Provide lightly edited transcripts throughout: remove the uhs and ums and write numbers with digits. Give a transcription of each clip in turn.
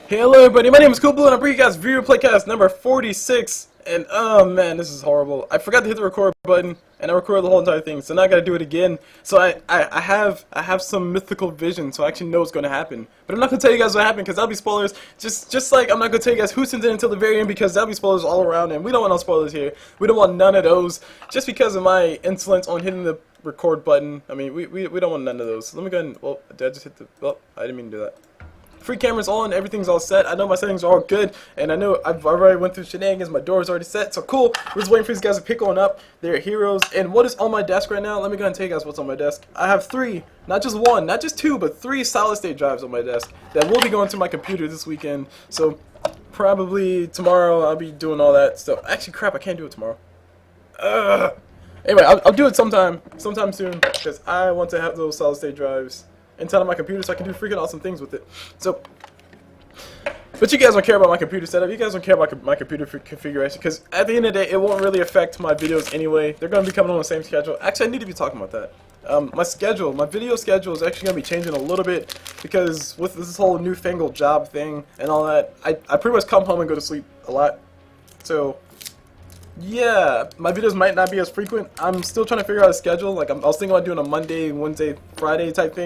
Hello everybody, my name is Cool Blue and I'm bringing you guys viewer playcast number 46. And oh man, this is horrible. I forgot to hit the record button and I recorded the whole entire thing, so now I gotta do it again. So I have some mythical vision, so I actually know what's gonna happen. But I'm not gonna tell you guys what happened because that'll be spoilers. Just like I'm not gonna tell you guys who sent it until the very end because that'll be spoilers all around, and we don't want no spoilers here. We don't want none of those. Just because of my insolence on hitting the record button. I mean, we don't want none of those. Let me go ahead and, well, did I just hit the, well, I didn't mean to do that. Free camera's on, everything's all set. I know my settings are all good, and I know I've already went through shenanigans. My door is already set, so cool. We're just waiting for these guys to pick on up. They're heroes. And what is on my desk right now? Let me go ahead and tell you guys what's on my desk. I have three, not just one, not just two, but three solid state drives on my desk that will be going to my computer this weekend. So probably tomorrow I'll be doing all that stuff. Actually, crap, I can't do it tomorrow. Anyway, I'll do it sometime soon, because I want to have those solid state drives inside of my computer so I can do freaking awesome things with it. So, but you guys don't care about my computer setup. You guys don't care about my computer configuration, because at the end of the day, it won't really affect my videos anyway. They're going to be coming on the same schedule. Actually, I need to be talking about that. My video schedule is actually going to be changing a little bit, because with this whole newfangled job thing and all that, I pretty much come home and go to sleep a lot. So, yeah, my videos might not be as frequent. I'm still trying to figure out a schedule. Like, I was thinking about doing a Monday, Wednesday, Friday type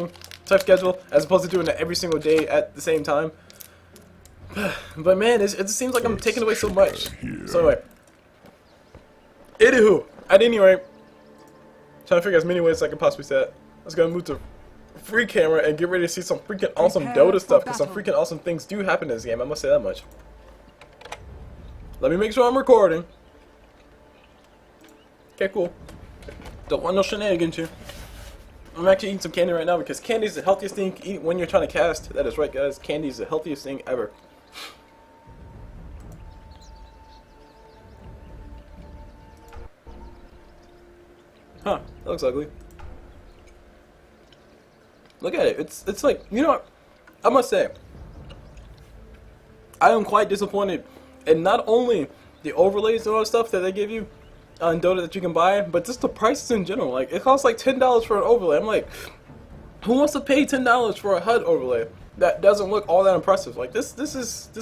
schedule, as opposed to doing it every single day at the same time. But man, it just seems like I'm taking away so much. So anyway, anywho, at any rate, trying to figure out as many ways I can possibly say it. I was gonna move to free camera and get ready to see some freaking awesome Dota stuff, because some freaking awesome things do happen in this game. I must say that much. Let me make sure I'm recording. Okay, cool. Don't want no shenanigans here. I'm actually eating some candy right now because candy is the healthiest thing you can eat when you're trying to cast. That is right, guys. Candy is the healthiest thing ever. Huh, that looks ugly. Look at it. It's like, you know what? I must say, I am quite disappointed in not only the overlays and all that stuff that they give you on Dota that you can buy, but just the prices in general. Like, it costs like $10 for an overlay. I'm like, who wants to pay $10 for a HUD overlay that doesn't look all that impressive? Like, this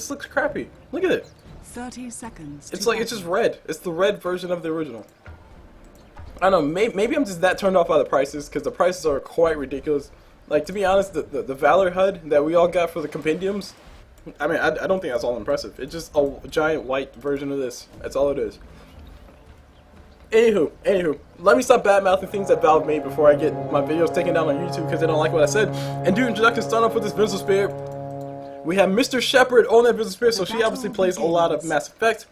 looks crappy. Look at it. 30 seconds. It's like, it's just red. It's the red version of the original. I don't know, maybe I'm just that turned off by the prices, because the prices are quite ridiculous. Like, to be honest, the Valor HUD that we all got for the compendiums, I mean, I don't think that's all impressive. It's just a giant white version of this. That's all it is. Anywho, let me stop bad-mouthing things that Valve made before I get my videos taken down on YouTube because they don't like what I said. And do introduction, start off with this Vengeful Spirit. We have Mr. Shepard on that Vengeful Spirit, so she obviously plays a lot of Mass Effect.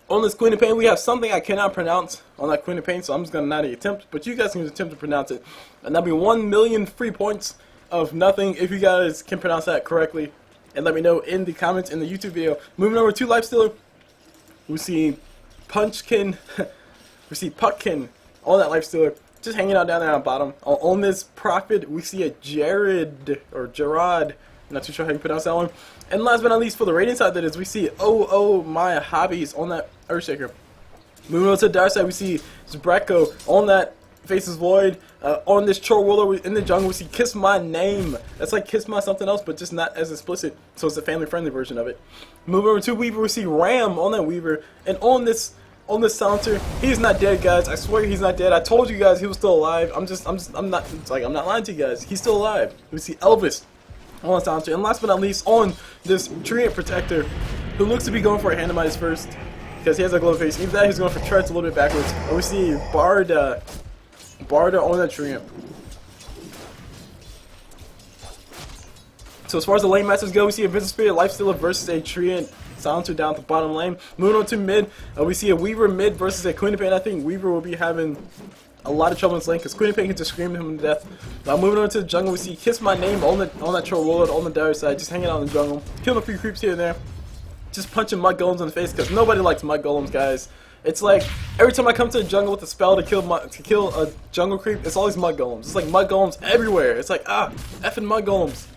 On this Queen of Pain, we have something I cannot pronounce on that Queen of Pain, so I'm just going to not attempt, but you guys can attempt to pronounce it. And that'll be 1 million free points of nothing if you guys can pronounce that correctly. And let me know in the comments in the YouTube video. Moving over to Lifestealer, we see Punchkin. We see Puckkin on that Lifestealer, just hanging out down there on the bottom. On this Prophet, we see a Jared, or Gerard, I'm not too sure how you pronounce that one. And last but not least, for the rating side, that is, we see Oh My Hobbies on that Earthshaker. Moving on to the dark side, we see Zbrecko on that Faceless Void. On this Warlord in the jungle, we see Kiss My Name. That's like Kiss My something else, but just not as explicit, so it's a family-friendly version of it. Moving over to Weaver, we see Ram on that Weaver. And on this silencer, he's not dead, guys. I swear he's not dead. I told you guys he was still alive. I'm not lying to you guys. He's still alive. We see Elvis on the silencer, and last but not least, on this Treant protector, who looks to be going for a randomized first, because he has a glow face. Either that, he's going for treads a little bit backwards. And we see Barda on that Treant. So as far as the lane matches go, we see a Vengeful Spirit Lifestealer versus a Treant silencer down at the bottom lane. Moving on to mid, we see a Weaver mid versus a Queen of Pain. I think Weaver will be having a lot of trouble in this lane because Queen of Pain can just scream him to death. Now moving on to the jungle, we see Kiss My Name on that Warlord on the dire side, just hanging out in the jungle, killing a few creeps here and there, just punching mud golems in the face because nobody likes mud golems, guys. It's like every time I come to the jungle with a spell to kill a jungle creep, it's always mud golems. It's like mud golems everywhere. It's like effing mud golems.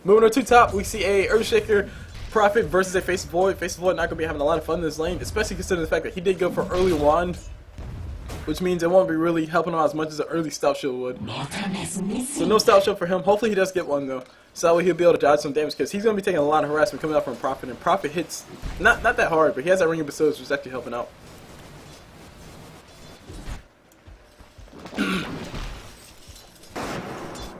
Moving on to top, we see a Earthshaker Prophet versus a Faceless Void. Faceless Void not going to be having a lot of fun in this lane, especially considering the fact that he did go for early wand. which means it won't be really helping him out as much as an early stout shield would. So no stout shield for him. Hopefully he does get one though, so that way he'll be able to dodge some damage, because he's going to be taking a lot of harassment coming out from Prophet, and Prophet hits not that hard, but he has that ring of Bacillus, which is actually helping out.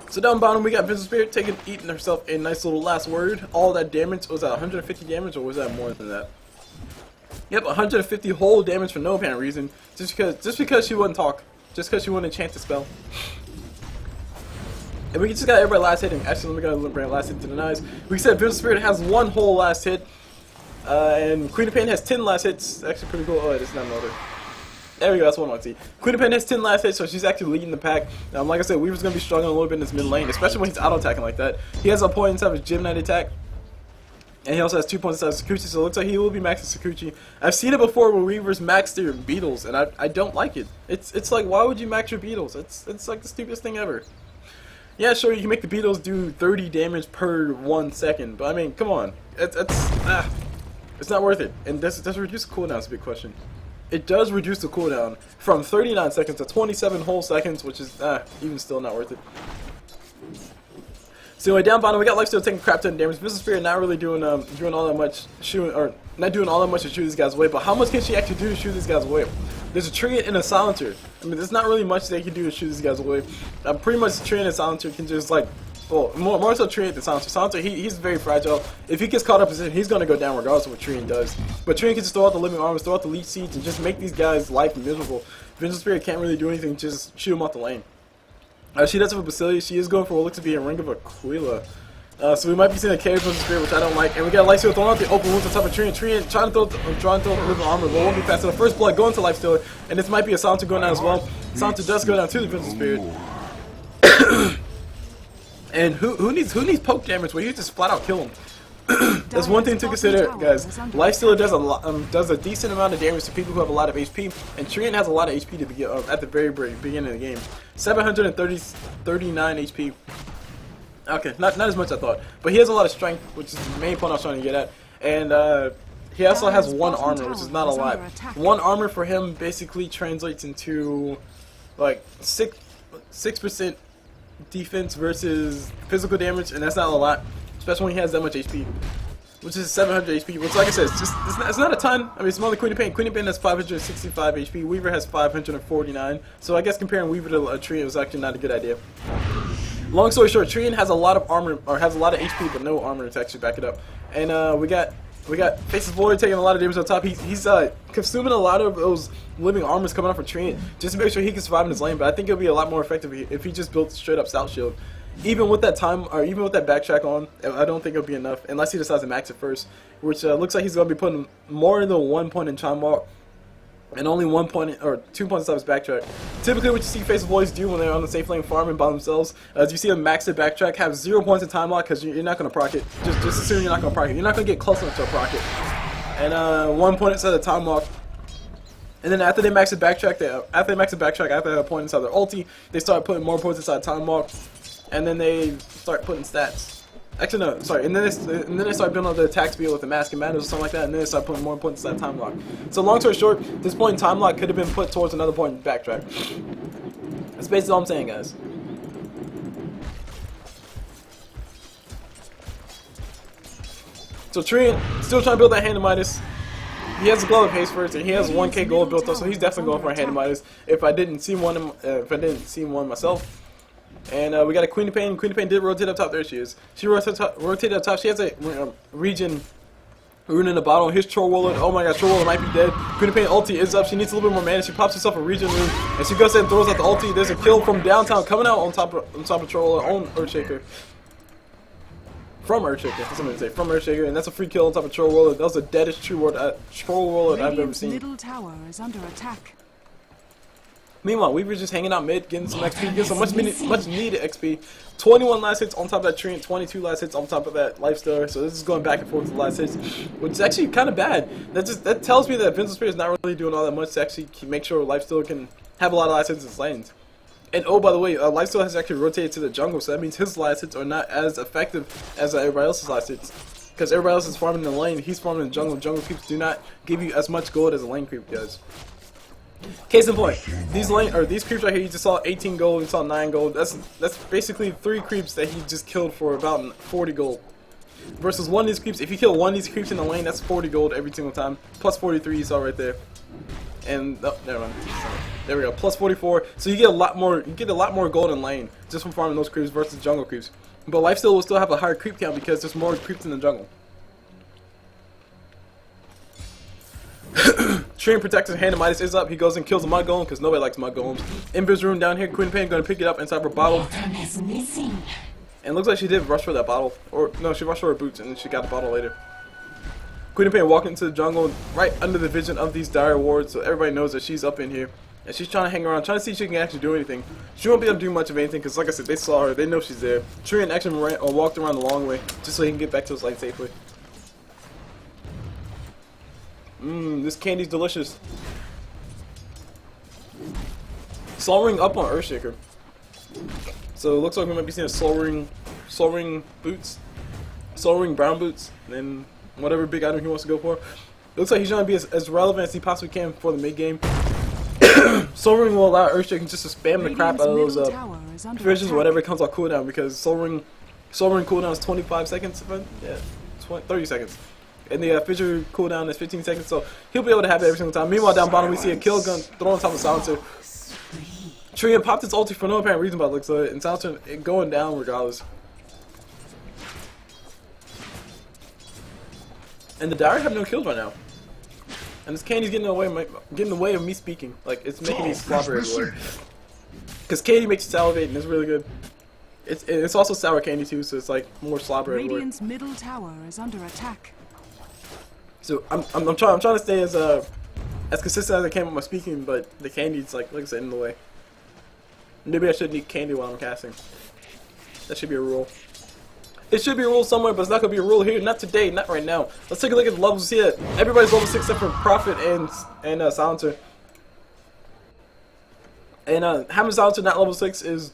So down bottom we got Vengeful Spirit eating herself a nice little last word. All that damage, was that 150 damage or was that more than that? Yep, 150 whole damage for no apparent reason, just because she wouldn't talk, just because she wouldn't enchant the spell. And we just got everybody last hit, and actually let me bring last hit to the knives. We said Vengeful Spirit has one whole last hit, and Queen of Pain has 10 last hits. Actually pretty cool. Oh, it's not another. There we go, that's what I want to see. Queen of Pain has 10 last hits, so she's actually leading the pack. Like I said, Weaver's going to be struggling a little bit in this mid lane, especially when he's auto-attacking like that. He has a point inside of his Gym Knight attack, and he also has 2 points inside of Sakuchi, so it looks like he will be maxing Sakuchi. I've seen it before where Weavers max their beetles, and I don't like it. It's like, why would you max your beetles? It's like the stupidest thing ever. Yeah, sure, you can make the beetles do 30 damage per 1 second, but I mean, come on. It's not worth it. And does it reduce the cooldown is a big question. It does reduce the cooldown from 39 seconds to 27 whole seconds, which is even still not worth it. So anyway, down bottom we got Lifestealer taking crap ton damage. Vengeful Spirit not really doing all that much shooting, or not doing all that much to shoot these guys away. But how much can she actually do to shoot these guys away? There's a Treant and a Silencer. I mean, there's not really much they can do to shoot these guys away. Pretty much Treant and Silencer can just like, well, more so Treant than Silencer. Silencer, he's very fragile. If he gets caught up in position, he's gonna go down regardless of what Treant does. But Treant can just throw out the living armors, throw out the leech seeds, and just make these guys' life miserable. Vengeful Spirit can't really do anything, just shoot him off the lane. She does have a Bacillus. She is going for what looks to be a Ring of Aquila. So we might be seeing a carry from the Spirit, which I don't like. And we got Lifestealer throwing out the open wounds on top of Treant. Treant trying to throw the living armor, but won't be fast. So the first blood going to Lifestealer, and this might be a Silencer going down as well. Silencer does go down to the Vengeful Spirit. And who needs poke damage where you just flat out kill him? That's one thing to consider, guys. Lifestealer does a decent amount of damage to people who have a lot of HP, and Treant has a lot of HP to begin at the very beginning of the game. 739 HP. Okay, not as much as I thought, but he has a lot of strength, which is the main point I was trying to get at. And he also has 1 armor, which is not a lot. 1 armor for him basically translates into like 6% defense versus physical damage, and that's not a lot, especially when he has that much HP, which is 700 HP, which, like I said, it's not a ton. I mean, it's more than Queen of Pain. Queen of Pain has 565 HP. Weaver has 549. So I guess comparing Weaver to a Treant was actually not a good idea. Long story short, Treant has a lot of armor, or has a lot of HP, but no armor to actually back it up. And we got Faceless Warlord taking a lot of damage on top. He's consuming a lot of those living armors coming out for Treant just to make sure he can survive in his lane. But I think it'll be a lot more effective if he just built straight up Stout Shield. Even with that even with that backtrack on, I don't think it'll be enough unless he decides to max it first, which looks like he's gonna be putting more than 1 point in Time Walk and only 1 point or 2 points inside his backtrack. Typically, what you see Faceless Boys do when they're on the safe lane farming by themselves, as you see them max it backtrack, have 0 points in Time Lock because you're not going to proc it. Just assume you're not going to proc it. You're not going to get close enough to a proc it. And 1 point inside the Time Lock. And then after they max it backtrack, after they have a point inside their ulti, they start putting more points inside Time Walk, and then they start putting stats. Actually, no, sorry. And then they start building up their attack speed with the Mask and Madness or something like that, and then they start putting more points inside Time Lock. So long story short, this point in Time Lock could have been put towards another point in backtrack. That's basically all I'm saying, guys. So Treant still trying to build that Hand of Midas. He has a Glove of Haste first, and he has 1k gold built up, so he's definitely going for a Hand of Midas. If I didn't see one myself. And we got a Queen of Pain. Queen of Pain did rotate up top. There she is. She rotated up top. She has a region rune in the bottom. Here's Troll Warlord. Oh my god, Troll Warlord might be dead. Queen of Pain ulti is up. She needs a little bit more mana. She pops herself a region rune, and she goes ahead and throws out the ulti. There's a kill from downtown coming out on top of Troll Warlord on Earthshaker. From Earthshaker, that's what I'm gonna say. From Earthshaker, and that's a free kill on top of Troll Warlord. That was the deadest Troll Warlord I've ever seen. Middle tower is under attack. Meanwhile, we were just hanging out mid, getting some XP, getting some much needed XP. 21 last hits on top of that Treant, 22 last hits on top of that Lifestealer. So this is going back and forth with the last hits, which is actually kind of bad. That tells me that Vengeful Spirit is not really doing all that much to actually make sure Lifestealer can have a lot of last hits in his lanes. And oh, by the way, Lifestealer has actually rotated to the jungle, so that means his last hits are not as effective as everybody else's last hits. Because everybody else is farming in the lane, he's farming in the jungle. Jungle creeps do not give you as much gold as a lane creep does. Case in point, these creeps right here, you just saw 18 gold, you saw 9 gold. That's basically 3 creeps that he just killed for about 40 gold. Versus one of these creeps, if you kill one of these creeps in the lane, that's 40 gold every single time. Plus 43 you saw right there. And oh, never mind. There we go. Plus 44. So you get a lot more. You get a lot more gold in lane just from farming those creeps versus jungle creeps. But Lifestealer will still have a higher creep count because there's more creeps in the jungle. Treant protects his hand and Midas is up. He goes and kills a mud golem because nobody likes mud golems. Invis rune down here. Queen Pain going to pick it up inside her bottle. And it looks like she did rush for that bottle. Or no, she rushed for her boots and she got the bottle later. Queen Pain walking into the jungle right under the vision of these dire wards, so everybody knows that she's up in here. And she's trying to hang around, trying to see if she can actually do anything. She won't be able to do much of anything because, like I said, they saw her. They know she's there. Treant actually ran or walked around the long way just so he can get back to his light safely. This candy's delicious. Soul Ring up on Earthshaker. So it looks like we might be seeing a Soul Ring boots, Soul Ring brown boots, and then whatever big item he wants to go for. It looks like he's trying to be as relevant as he possibly can for the mid game. Soul Ring will allow Earthshaker just to spam the crap out of those fishes, whatever comes on cooldown, because Soul Ring cooldown is 25 seconds, 30 seconds. And the fissure cooldown is 15 seconds, so he'll be able to have it every single time. Meanwhile, down bottom we see a kill gun thrown on top of Silencer. Treant popped his ulti for no apparent reason by the looks of it, and Silencer going down regardless. And the Dire have no kills right now. And this candy's getting in the way of me speaking. Like, it's making me slobber everywhere. Because candy makes you salivate, and it's really good. It's also sour candy too, so it's like more slobber everywhere. Radiant's middle tower is under attack. So I'm trying to stay as consistent as I can with my speaking, but the candy's like I said, in the way. Maybe I should eat candy while I'm casting. That should be a rule. It should be a rule somewhere, but it's not gonna be a rule here. Not today, not right now. Let's take a look at the levels. See that everybody's level 6 except for Prophet and Silencer. And having Silencer not level 6 is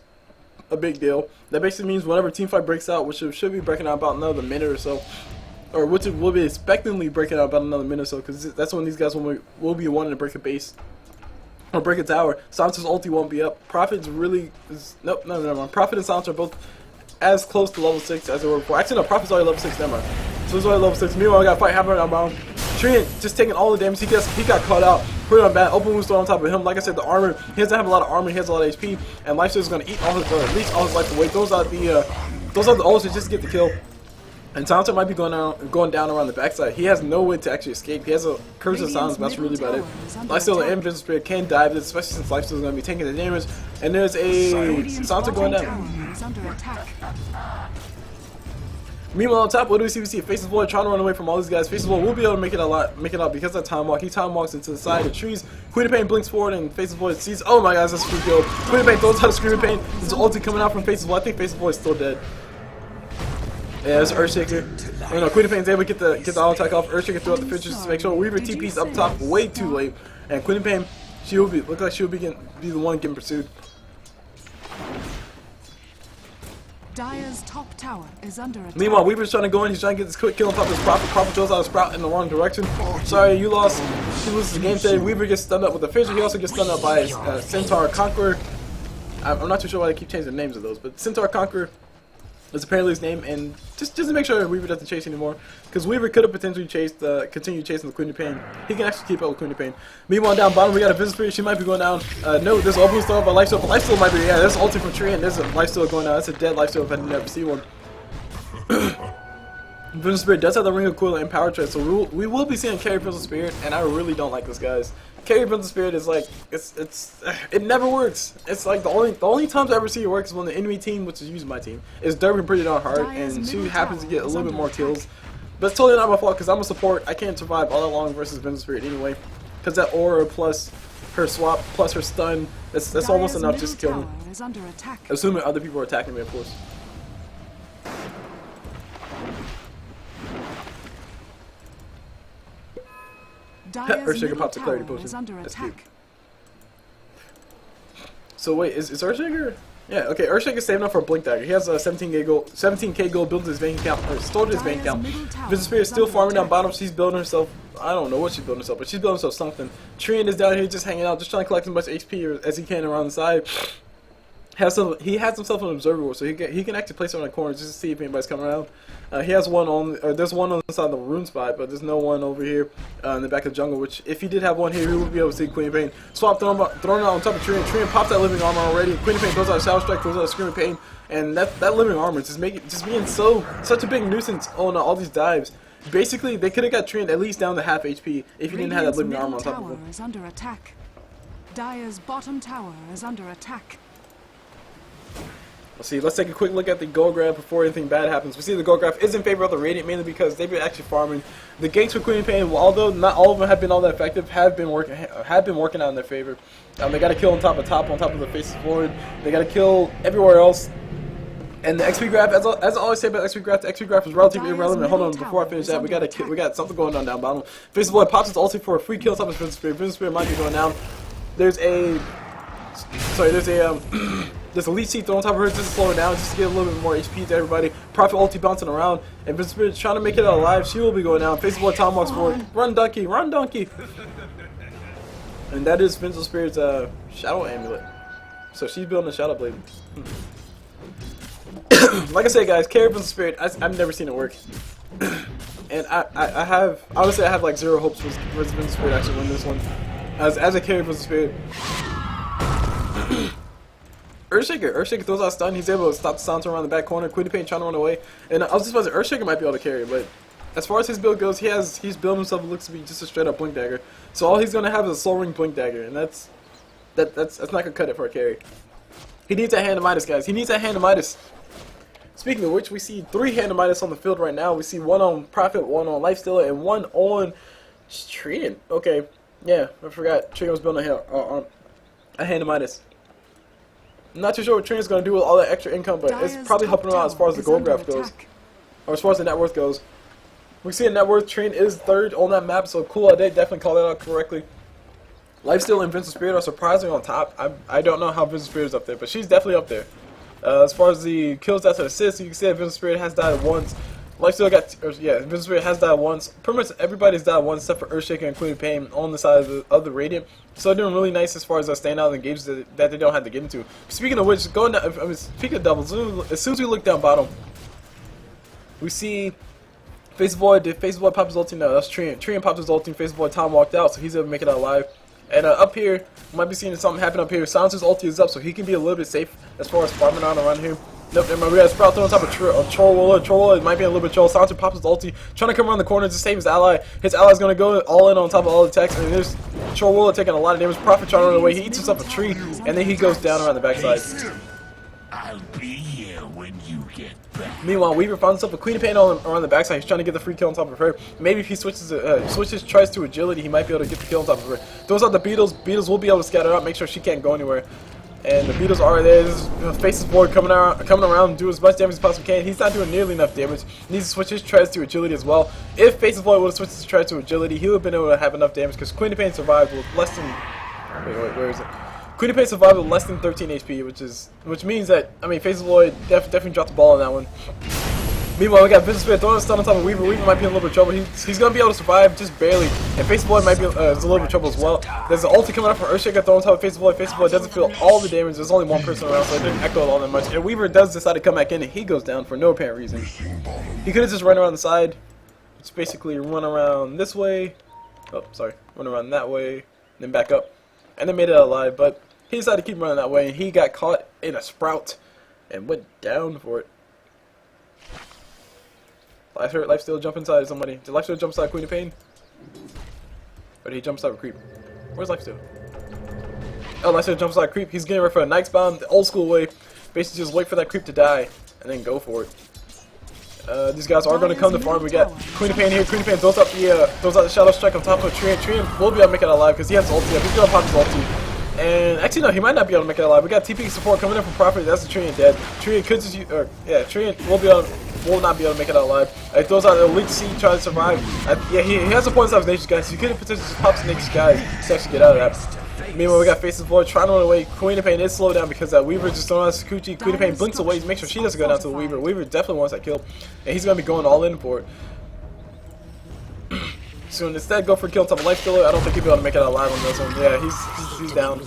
a big deal. That basically means whenever team fight breaks out, which it should be breaking out about another minute or so, or which it will be expectantly breaking out about another minute or so, because that's when these guys will be wanting to break a base or break a tower. Silencer's ulti won't be up. Prophet's really nope, no, never mind. Prophet and Silencer are both as close to level 6 as they were before. Actually, no, Prophet's already level 6. Never mind. So he's already level 6. Meanwhile, we got a fight happening on bound. Treant just taking all the damage. He got caught out. Put it on bad. Open wound still on top of him. Like I said, the armor. He doesn't have a lot of armor. He has a lot of HP. And Lifestealer's gonna eat all his leech all his life away. Those are the ults just to get the kill. And Silencer might be going down around the backside. He has no way to actually escape. He has a Curse of Silence, but that's really about it. Lifestealer and Vengeful Spirit can dive this, especially since Lifestealer's going to be taking the damage. And there's a Silencer going down. Meanwhile, on top, what do we see? We see Faceless Boy trying to run away from all these guys. Faceless Boy will be able to make it out because of time walk. He time walks into the side of the trees. Queen of Pain blinks forward, and Faceless Boy sees. Oh my gosh, that's a free kill. Queen of Pain throws out a Screaming Pain. There's an ulti coming out from Faceless Boy. I think Faceless Boy is still dead. Yeah, it's Earthshaker. You know, Queen of Pain's able to get the auto attack off. Earthshaker throughout the fishes to make sure Weaver TP's up top way too late. And Queen of Pain, look like she'll be the one getting pursued. Dire's top tower is under attack. Meanwhile, Weaver's trying to go in. He's trying to get this quick kill on top of his Prophet. Prophet throws out his Sprout in the wrong direction. Sorry, you lost. He loses the game today. Weaver gets stunned up with the Fisher. He also gets stunned up by Centaur Conqueror. I'm not too sure why they keep changing the names of those, but Centaur Conqueror is apparently his name, and just to make sure Weaver doesn't chase anymore, because Weaver could have potentially continued chasing the Queen of Pain. He can actually keep up with Queen of Pain. Meanwhile, down bottom we got a Vengeful Spirit. She might be going down. No, there's an open still up, but Lifestealer. Lifestealer might be. Yeah, there's an ulti from Treant. There's a Lifestealer going down. That's a dead Lifestealer if I never see one. Vengeful Spirit does have the Ring of Coil and Power Tread, so we will be seeing carry Vengeful Spirit, and I really don't like this, guys. Carry Vengeful Spirit is like it never works. It's like the only times I ever see it work is when the enemy team, which is usually my team, is derping pretty darn hard, and she happens to get a little bit more kills. But it's totally not my fault because I'm a support. I can't survive all that long versus Vengeful Spirit anyway, because that aura plus her swap plus her stun, that's almost enough just to kill me. Assuming other people are attacking me, of course. Earthshaker pops a clarity potion. That's cute. So wait, is Earthshaker? Yeah, okay, Earthshaker is saving up for a Blink Dagger. He has 17k gold built his bank account, or stored his bank account. Vengeful Spirit is still farming down bottom. She's building herself, I don't know what she's building herself, but she's building herself something. Treant is down here just hanging out, just trying to collect as much HP as he can around the side. He has himself an observer, so he can actually place it on the corner just to see if anybody's coming around. He has one on, there's one on the side of the rune spot, but there's no one over here in the back of the jungle, which if he did have one here, he would be able to see Queen of Pain. Swap thrown it on top of Treant. Treant pops that living armor already. Queen of Pain throws out a Shadow Strike, throws out a Screaming Pain, and that living armor is just being such a big nuisance on all these dives. Basically, they could have got Treant at least down to half HP if he didn't have that living armor on top of him. Is under attack. Dire's bottom tower is under attack. Let's see, let's take a quick look at the gold graph before anything bad happens. We see the gold graph is in favor of the Radiant, mainly because they've been actually farming. The ganks for Queen of Pain, although not all of them have been all that effective, have been working out in their favor. They got to kill on top of the Faceless Warlord. They got to kill everywhere else. And the XP graph, as I always say about XP graph, the XP graph is relatively irrelevant. Hold on, before I finish that, we got something going on down bottom. Faceless Warlord pops his ulti for a free kill on top of Vengeful Spirit. Vengeful Spirit might be going down. There's a Elite Seed thrown on top of her just to slow her down, just to get a little bit more HP to everybody. Prophet ulti bouncing around, and Vengeful Spirit trying to make it out alive. She will be going down. Faceless Warlord time walks forward. Run, donkey! Run, donkey! And that is Vengeful Spirit's Shadow Amulet. So she's building a Shadow Blade. Like I said, guys, carry Vengeful Spirit, I've never seen it work. And I have like zero hopes for Vengeful Spirit actually win this one. As a carry Vengeful Spirit. Earthshaker throws out a stun. He's able to stop the Sansa around the back corner. Queen of Pain trying to run away. And I was just about to say, Earthshaker might be able to carry, but as far as his build goes, he's built himself, looks to be just a straight up Blink Dagger. So all he's gonna have is a Soul Ring Blink Dagger, and that's not gonna cut it for a carry. He needs that Hand of Midas, guys. He needs that Hand of Midas. Speaking of which, we see 3 Hand of Midas on the field right now. We see one on Prophet, one on Lifestealer, and one on Treant. Okay, yeah, I forgot. Treant was building a Hand of Midas. I'm not too sure what Treant's going to do with all that extra income, but it's probably helping him out as far as the gold graph goes. Or as far as the net worth goes. We see a net worth, Treant is 3rd on that map, so cool, I did definitely call that out correctly. Lifestealer and Vengeful Spirit are surprisingly on top. I don't know how Vengeful Spirit is up there, but she's definitely up there. As far as the kills, that's an assist. You can see that Vengeful Spirit has died once. Lifestealer Vengeful Spirit has died once. Pretty much everybody's died once except for Earthshaker and Queen of Pain on the side of the Radiant. So they're doing really nice as far as staying out of the games that they don't have to get into. Speaking of which, speaking of doubles, as soon as we look down bottom, we see Faceless Warlord pops his ulti. No, that's Treant. Treant pops his ulti. Faceless Warlord time walked out, so he's able to make it out alive. And up here, we might be seeing something happen up here. Silencer's ulti is up, so he can be a little bit safe as far as farming around here. Nope, never mind. We got a Sprout thrown on top of Troll Warlord. Troll Warlord might be a little bit troll. Silencer pops his ulti, trying to come around the corner to save his ally. His ally's going to go all in on top of all the attacks, and there's Troll Warlord taking a lot of damage. Prophet trying to run away. He eats himself a tree, and then he goes down around the backside. I'll be here when you get back. Meanwhile, Weaver finds himself a Queen of Pain around the backside. He's trying to get the free kill on top of her. Maybe if he tries to agility, he might be able to get the kill on top of her. Throws out the Beetles. Beetles will be able to scatter out, make sure she can't go anywhere. And the Beetles are there. This Faceless Warlord coming around, do as much damage as possibly can. He's not doing nearly enough damage. He needs to switch his treads to agility as well. If Faceless Warlord would have switched his treads to agility, he would have been able to have enough damage because Queen of Pain survived with less than. Wait, where is it? Queen of Pain survived with less than 13 HP, which means that Faceless Warlord definitely dropped the ball on that one. Meanwhile, we got Vengeful Spirit throwing a stun on top of Weaver. Weaver might be in a little bit of trouble. He's going to be able to survive just barely. And Faceless Warlord might be in a little bit of trouble as well. There's an ulti coming up from Earthshaker throwing on top of Faceless Warlord. Faceless Warlord doesn't feel all the damage. There's only one person around, so it didn't echo it all that much. And Weaver does decide to come back in, and he goes down for no apparent reason. He could have just run around the side. It's basically run around this way. Oh, sorry. Run around that way. Then back up. And then made it alive. But he decided to keep running that way, and he got caught in a Sprout and went down for it. Lifestealer jump inside somebody. Did Lifestealer jump inside Queen of Pain? Or did he jump inside a creep? Where's Lifestealer? Oh, Lifestealer jumps inside a creep. He's getting ready for a Knight's Bomb, the old school way. Basically just wait for that creep to die, and then go for it. These guys are going to come to farm. We got Queen of Pain here. Queen of Pain throws out the Shadow Strike on top of Treant. Treant will be able to make it alive because he has ulti up. He's going to pop his ulti. And actually, no, he might not be able to make it alive. We got TP support coming in from Prophet. That's the Treant dead. Treant could just, Treant will not be able to make it out alive. He throws out a Elite Seed, trying to survive. Yeah, he has a point of Nature's Guys. He could have potentially just popped Nature's Guys to actually get out of that. Meanwhile, we got Faceless Void trying to run away. Queen of Pain is slowed down because that Weaver just throwing out Sakuchi. Queen of Pain blinks away to make sure she doesn't go down to the Weaver. Weaver definitely wants that kill, and he's going to be going all in for it. So instead, go for a kill on top of Lifestealer. I don't think he'll be able to make it out alive on this one. Yeah, he's down.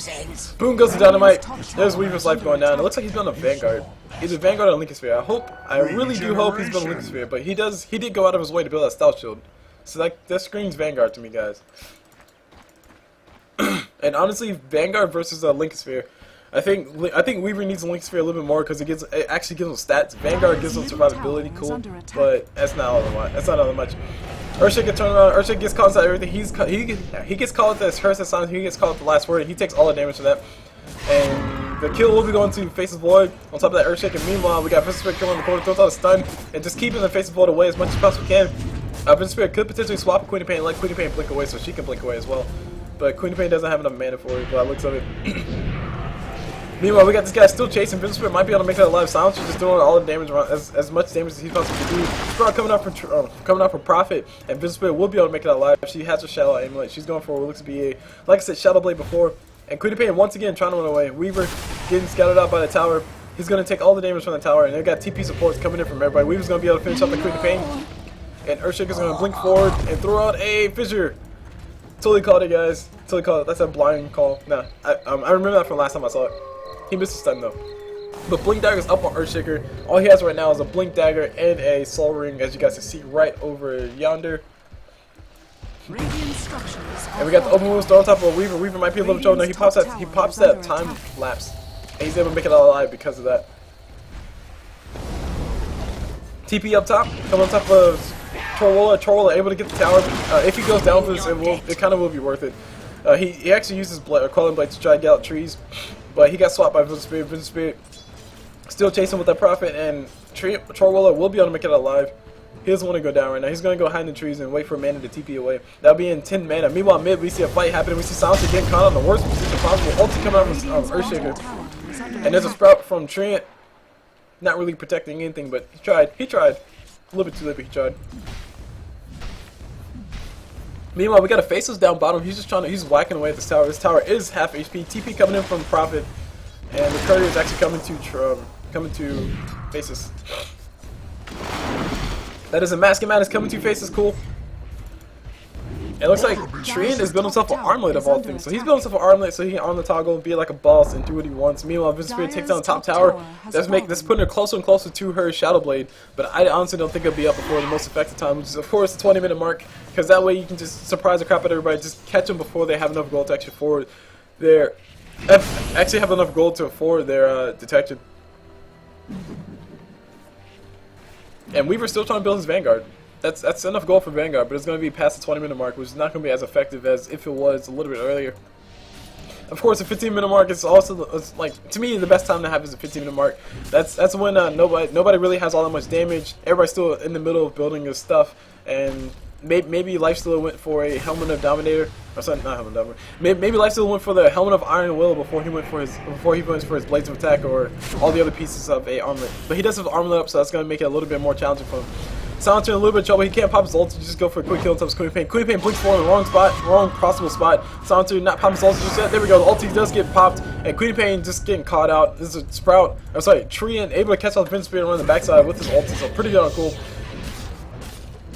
Boom goes the dynamite. There's Weaver's life going down. It looks like he's been on a Vanguard. Either Vanguard or Lincoln. I really do hope he's been on Lincoln, but he did go out of his way to build that stealth shield. So that screams Vanguard to me, guys. And honestly, Vanguard versus Lincoln. I think Weaver needs a Link Sphere a little bit more because it actually gives him stats. Vanguard gives him survivability, cool, but that's not all that much. Earthshaker turn around. Earthshaker gets caught inside everything. He gets caught at this Curse at Silence. He gets caught at the last word. And he takes all the damage for that. And the kill will be going to Faceless Void on top of that Earthshaker. Meanwhile, we got Vengeful Spirit killing the corner, throws out a stun, and just keeping the Faceless Void away as much as possibly can. Vengeful Spirit could potentially swap a Queen of Pain and let Queen of Pain blink away so she can blink away as well. But Queen of Pain doesn't have enough mana for it by the looks of it. Meanwhile, we got this guy still chasing. Vengeful Spirit might be able to make that alive. Silencer just doing all the damage around, as much damage as he's possibly do. Sprout coming out for Prophet, and Vengeful Spirit will be able to make it alive. She has her Shadow Amulet. She's going for what looks to be a, like I said, Shadow Blade before. And Queen of Pain once again trying to run away. Weaver getting scouted out by the tower. He's going to take all the damage from the tower, and they've got TP supports coming in from everybody. Weaver's going to be able to finish up the Queen of Pain, and Earthshaker's going to blink forward and throw out a fissure. Totally called it, guys. Totally called it. That's a blind call. Nah, I remember that from last time I saw it. He missed a stun though. But Blink Dagger's up on Earthshaker. All he has right now is a Blink Dagger and a Soul Ring, as you guys can see right over yonder. And we got the open moves on top of Weaver. Weaver might be a little trouble. No, he pops that time lapse, and he's able to make it all alive because of that. TP up top, come on top of Warlord able to get the tower. If he goes down for this, it kind of will be worth it. He actually uses Quelling Blade to try to get out trees, but he got swapped by Vengeful Spirit. Vengeful Spirit still chasing with that Prophet, and Warlord will be able to make it alive. He doesn't want to go down right now. He's going to go hide in the trees and wait for mana to TP away. That'll be in 10 mana. Meanwhile, mid, we see a fight happening. We see Silencer getting caught on the worst position possible. Ulti coming out from Earthshaker. And there's a Sprout from Treant. Not really protecting anything, but he tried. He tried. A little bit too late, but he tried. Meanwhile, we got a Faceless down bottom. He's just he's whacking away at this tower. This tower is half HP. TP coming in from Prophet, and the courier is actually coming to Faceless. That is a Masking Man is coming to Faceless. Cool. It looks like Treant is building himself an armlet of all things. So he's building himself an armlet so he can arm the toggle, be like a boss, and do what he wants. Meanwhile, Vengeful Spirit takes down the top tower. That's putting her closer and closer to her Shadow Blade. But I honestly don't think it'll be up before the most effective time, which is of course the 20-minute mark. Because that way you can just surprise the crap out of everybody, just catch them before they have enough gold to actually forward their detection. And Weaver's still trying to build his Vanguard. That's enough gold for Vanguard, but it's going to be past the 20-minute mark, which is not going to be as effective as if it was a little bit earlier. Of course, the 15-minute mark is also, like, to me, the best time to have is the 15-minute mark. That's when nobody really has all that much damage. Everybody's still in the middle of building his stuff, and maybe Lifestealer went for a Helmet of Dominator, or sorry, not Helmet of Dominator. Maybe Lifestealer went for the Helmet of Iron Will before he went for his Blades of Attack or all the other pieces of a armlet. But he does have armlet up, so that's going to make it a little bit more challenging for him. Silencer in a little bit of trouble. He can't pop his ult, so just go for a quick kill on top of Queen of Pain. Queen of Pain blinks forward in the wrong spot, wrong possible spot. Silencer not popping his ult just yet. There we go. The ulti does get popped, and Queen of Pain just getting caught out. This is a Sprout. I'm sorry, Treant able to catch off the Vengeful Spirit and run the backside with his ulti, so pretty darn cool.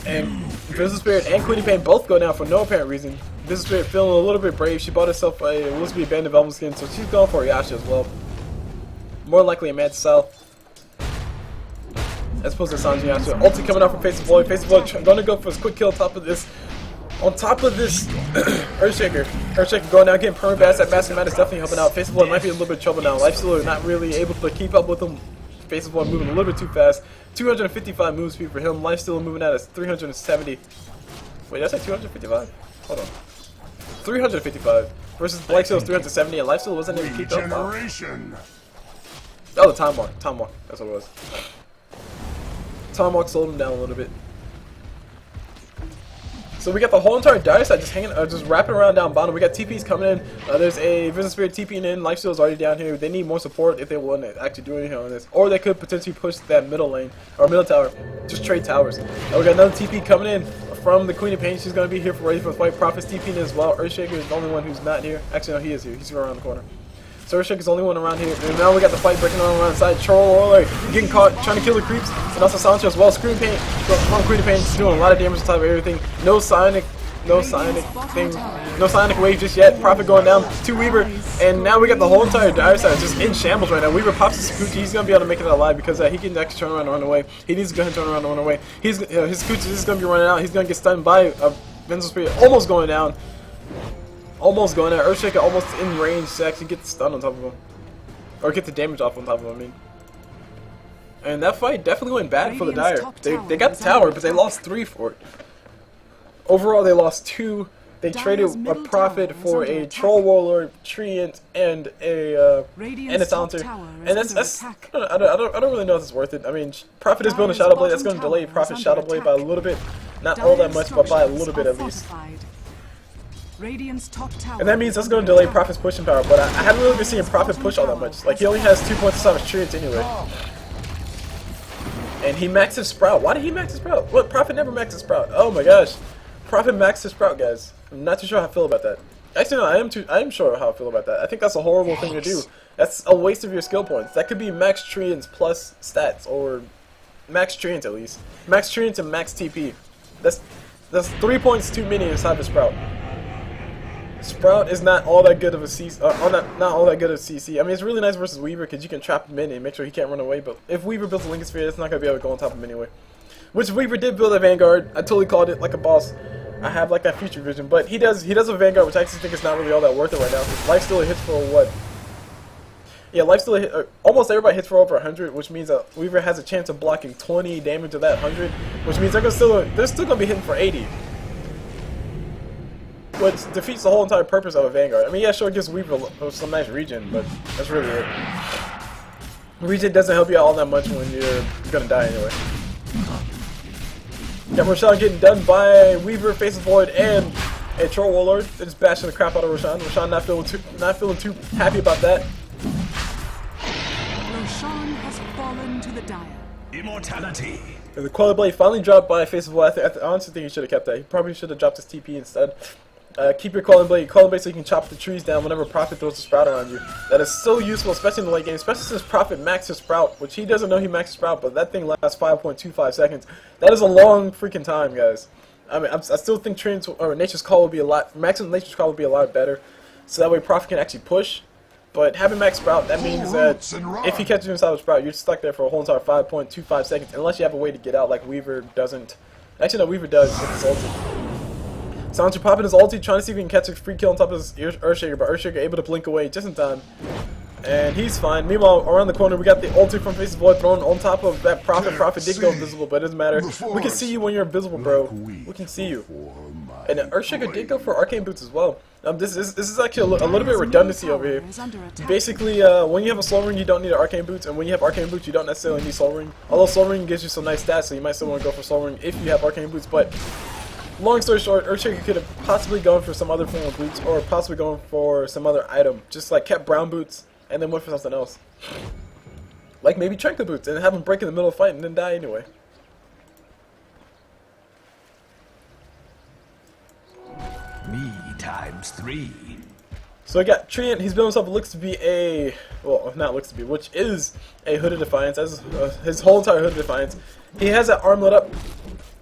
And Vengeful Spirit and Queen of Pain both go down for no apparent reason. Vengeful Spirit feeling a little bit brave. She bought herself a Elizabeth Abandoned Velvet skin, so she's going for a Yasha as well. More likely a Mantis style, as opposed to Sanji Yasha. Ulti coming out from Faceless Void. Faceless Void going to go for his quick kill on top of this. Earthshaker. Earthshaker going down, getting permabass. That Masking Man is definitely helping out. Faceless Void might be in a little bit of trouble now. Lifestealer not really able to keep up with him. Faceless Void moving a little bit too fast. 255 move speed for him. Lifestealer moving at us 370. Wait, did I say 255? Hold on. 355 versus Lifestealer's 370, and Lifestealer wasn't able to keep up. Oh, the time walk. Time walk. That's what it was. Time walk slowed him down a little bit. So we got the whole entire dire side just hanging, just wrapping around down bottom. We got TPs coming in. There's a Vision Spirit TPing in. Lifestealer's already down here. They need more support if they want to actually do anything on this. Or they could potentially push that middle lane, or middle tower. Just trade towers. We got another TP coming in from the Queen of Pain. She's going to be here for ready for the fight. Prophet's TPing as well. Earthshaker is the only one who's not here. Actually, no, he is here. He's around the corner. So Earthshaker is the only one around here. And now we got the fight breaking on around the side. Warlord getting caught, trying to kill the creeps. And also Silencer as well. Screen Paint from Queen of Pain. She's doing a lot of damage on top of everything. No psionic thing. No psionic wave just yet. Prophet going down to Weaver. And now we got the whole entire dire side just in shambles right now. Weaver pops his Scoochie. He's going to be able to make it alive because he can actually turn around and run away. He needs to go ahead and turn around and run away. His Scoochie is going to be running out. He's going to get stunned by a Vengeful Spirit. Almost going down. Almost going down. Earthshaker almost in range to actually get the stun on top of him. Or get the damage off on top of him, I mean. And that fight definitely went bad for the Dire. They got the tower, but they lost 3 for it. Overall, they lost 2. They traded a Prophet for a Troll Warlord, Treant, and a Silencer. And that's I don't really know if it's worth it. I mean, Prophet is building a Shadow Blade. That's going to delay Prophet's Shadow Blade by a little bit. Not all that much, but by a little bit at least. And that means that's going to delay Prophet's pushing power, but I haven't really been seeing Prophet push all that much. Like, he only has 2 points of Silence Treant anyway. And he maxed his Sprout. Why did he max his Sprout? What? Prophet never maxed his Sprout. Oh my gosh. Prophet maxed his Sprout, guys. I'm not too sure how I feel about that. Actually, no, I am sure how I feel about that. I think that's a horrible thing to do. That's a waste of your skill points. That could be max Treants plus stats, or max Treant at least. Max Treant and max TP. That's 3 points too many inside the Sprout. Sprout is not all that good of a CC. Not all that good of CC. I mean, it's really nice versus Weaver because you can trap him in and make sure he can't run away. But if Weaver builds a Lincoln Sphere, it's not gonna be able to go on top of him anyway. Which Weaver did build a Vanguard. I totally called it like a boss. I have like that future vision, but he does a Vanguard, which I actually think is not really all that worth it right now. Lifestealer hits for what? Yeah, Lifestealer almost everybody hits for over 100, which means that Weaver has a chance of blocking 20 damage of that 100, which means they're still gonna be hitting for 80. Which defeats the whole entire purpose of a Vanguard. I mean, yeah, sure, it gives Weaver some nice regen, but that's really it. Regen doesn't help you out all that much when you're gonna die anyway. Yeah, Roshan getting done by Weaver, Faceless Void, and a Troll Warlord. They're just bashing the crap out of Roshan. Roshan not feeling too happy about that. Roshan has fallen to the Dire. Immortality. And the Quality Blade finally dropped by Faceless Void. I honestly think he should have kept that. He probably should have dropped his TP instead. Keep your Quality Blade so you can chop the trees down whenever Prophet throws a Sprout around you. That is so useful, especially in the late game, especially since Prophet maxed his Sprout, which he doesn't know he maxed his Sprout, but that thing lasts 5.25 seconds. That is a long freaking time, guys. I mean, I still think Treant or Nature's Call would be maximum Nature's Call would be a lot better, so that way Prophet can actually push. But having max Sprout, that means that if he catches you inside of Sprout, you're stuck there for a whole entire 5.25 seconds, unless you have a way to get out like Weaver doesn't. Actually, no, Weaver does with his ulti. Silencer popping his ulti, trying to see if he can catch a free kill on top of his Earthshaker, but Earthshaker able to blink away just in time. And he's fine. Meanwhile, around the corner, we got the ulti from Faceless Void thrown on top of that Prophet. Prophet did go invisible, but it doesn't matter. We can see you when you're invisible, bro. We can see you. And Earthshaker did go for Arcane Boots as well. This is actually a little bit of redundancy over here. Basically, when you have a Soul Ring, you don't need an Arcane Boots, and when you have Arcane Boots, you don't necessarily need Soul Ring. Although Soul Ring gives you some nice stats, so you might still want to go for Soul Ring if you have Arcane Boots, but long story short, Earthshaker could have possibly gone for some other form of boots, or possibly gone for some other item. Just like kept brown boots, and then went for something else. Like maybe Tranquil Boots, and have him break in the middle of the fight and then die anyway. Me times 3. So I got Treant, he's building himself what looks to be a, well, not looks to be, which is a Hood of Defiance. That's his whole entire Hood of Defiance. He has that armlet up,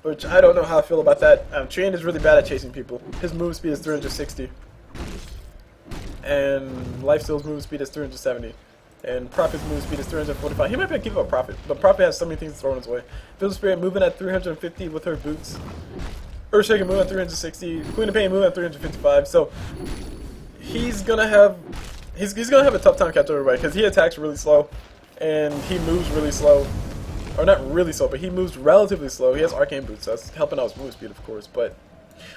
which I don't know how I feel about that. Treant is really bad at chasing people. His move speed is 360. And Lifesteal's move speed is 370. And Prophet's move speed is 345. He might be able to give up Prophet, but Prophet has so many things thrown his way. Vengeful Spirit moving at 350 with her boots. Earthshaker moving at 360. Queen of Pain moving at 355. So he's gonna have a tough time catching everybody because he attacks really slow and he moves really slow. Or not really slow, but he moves relatively slow. He has Arcane Boots, so that's helping out his move speed, of course. But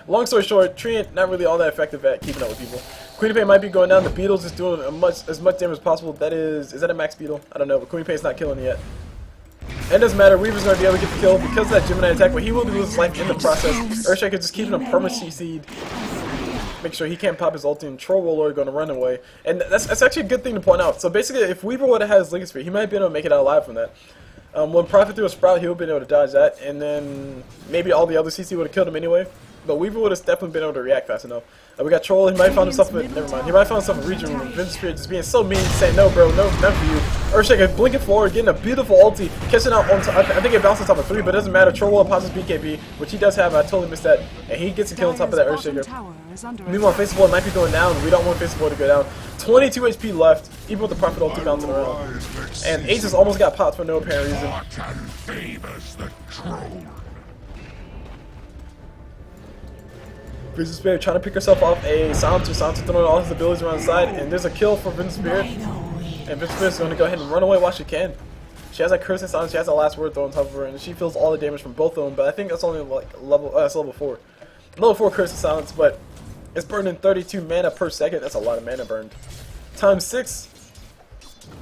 long story short, Treant not really all that effective at keeping up with people. Queen of Pain might be going down. The Beetle's just doing as much damage as possible. Is that a max Beetle? I don't know, but Queen of Pain's not killing yet. It doesn't matter, Weaver's going to be able to get the kill because of that Gemini attack, but he will lose his life in the process. Earthshaker just keeping him perma-CC'd. Make sure he can't pop his ulti, and Troll Warlord going to run away. And that's actually a good thing to point out. So basically, if Weaver would have had his Lincoln Spear, he might have been able to make it out alive from that. When Prophet threw a Sprout, he would have been able to dodge that, and then maybe all the other CC would have killed him anyway. But Weaver would have definitely been able to react fast enough. We got Troll, he might have found himself, never mind, he might have found himself a region with Vengeful Spirit just being so mean, saying, no bro, no, not for you. Earthshaker blinking forward, getting a beautiful ulti, catching out on top, I think it bounced on top of 3, but it doesn't matter. Troll pops his BKB, which he does have, I totally missed that, and he gets a kill on top of that Earthshaker. Meanwhile, Faceless might be going down, and we don't want Faceless to go down. 22 HP left, even with the Prophet ulti bouncing around. And Aegis almost got popped for no apparent reason. Vengeful Spirit trying to pick herself off a Silencer. Silencer throwing all his abilities around the side, and there's a kill for Vengeful Spirit. And Vengeful Spirit's going to go ahead and run away while she can. She has that curse and silence, she has that last word thrown on top of her, and she feels all the damage from both of them, but I think that's only like level, that's level 4. Level 4 curse and silence, but it's burning 32 mana per second, that's a lot of mana burned. Times 6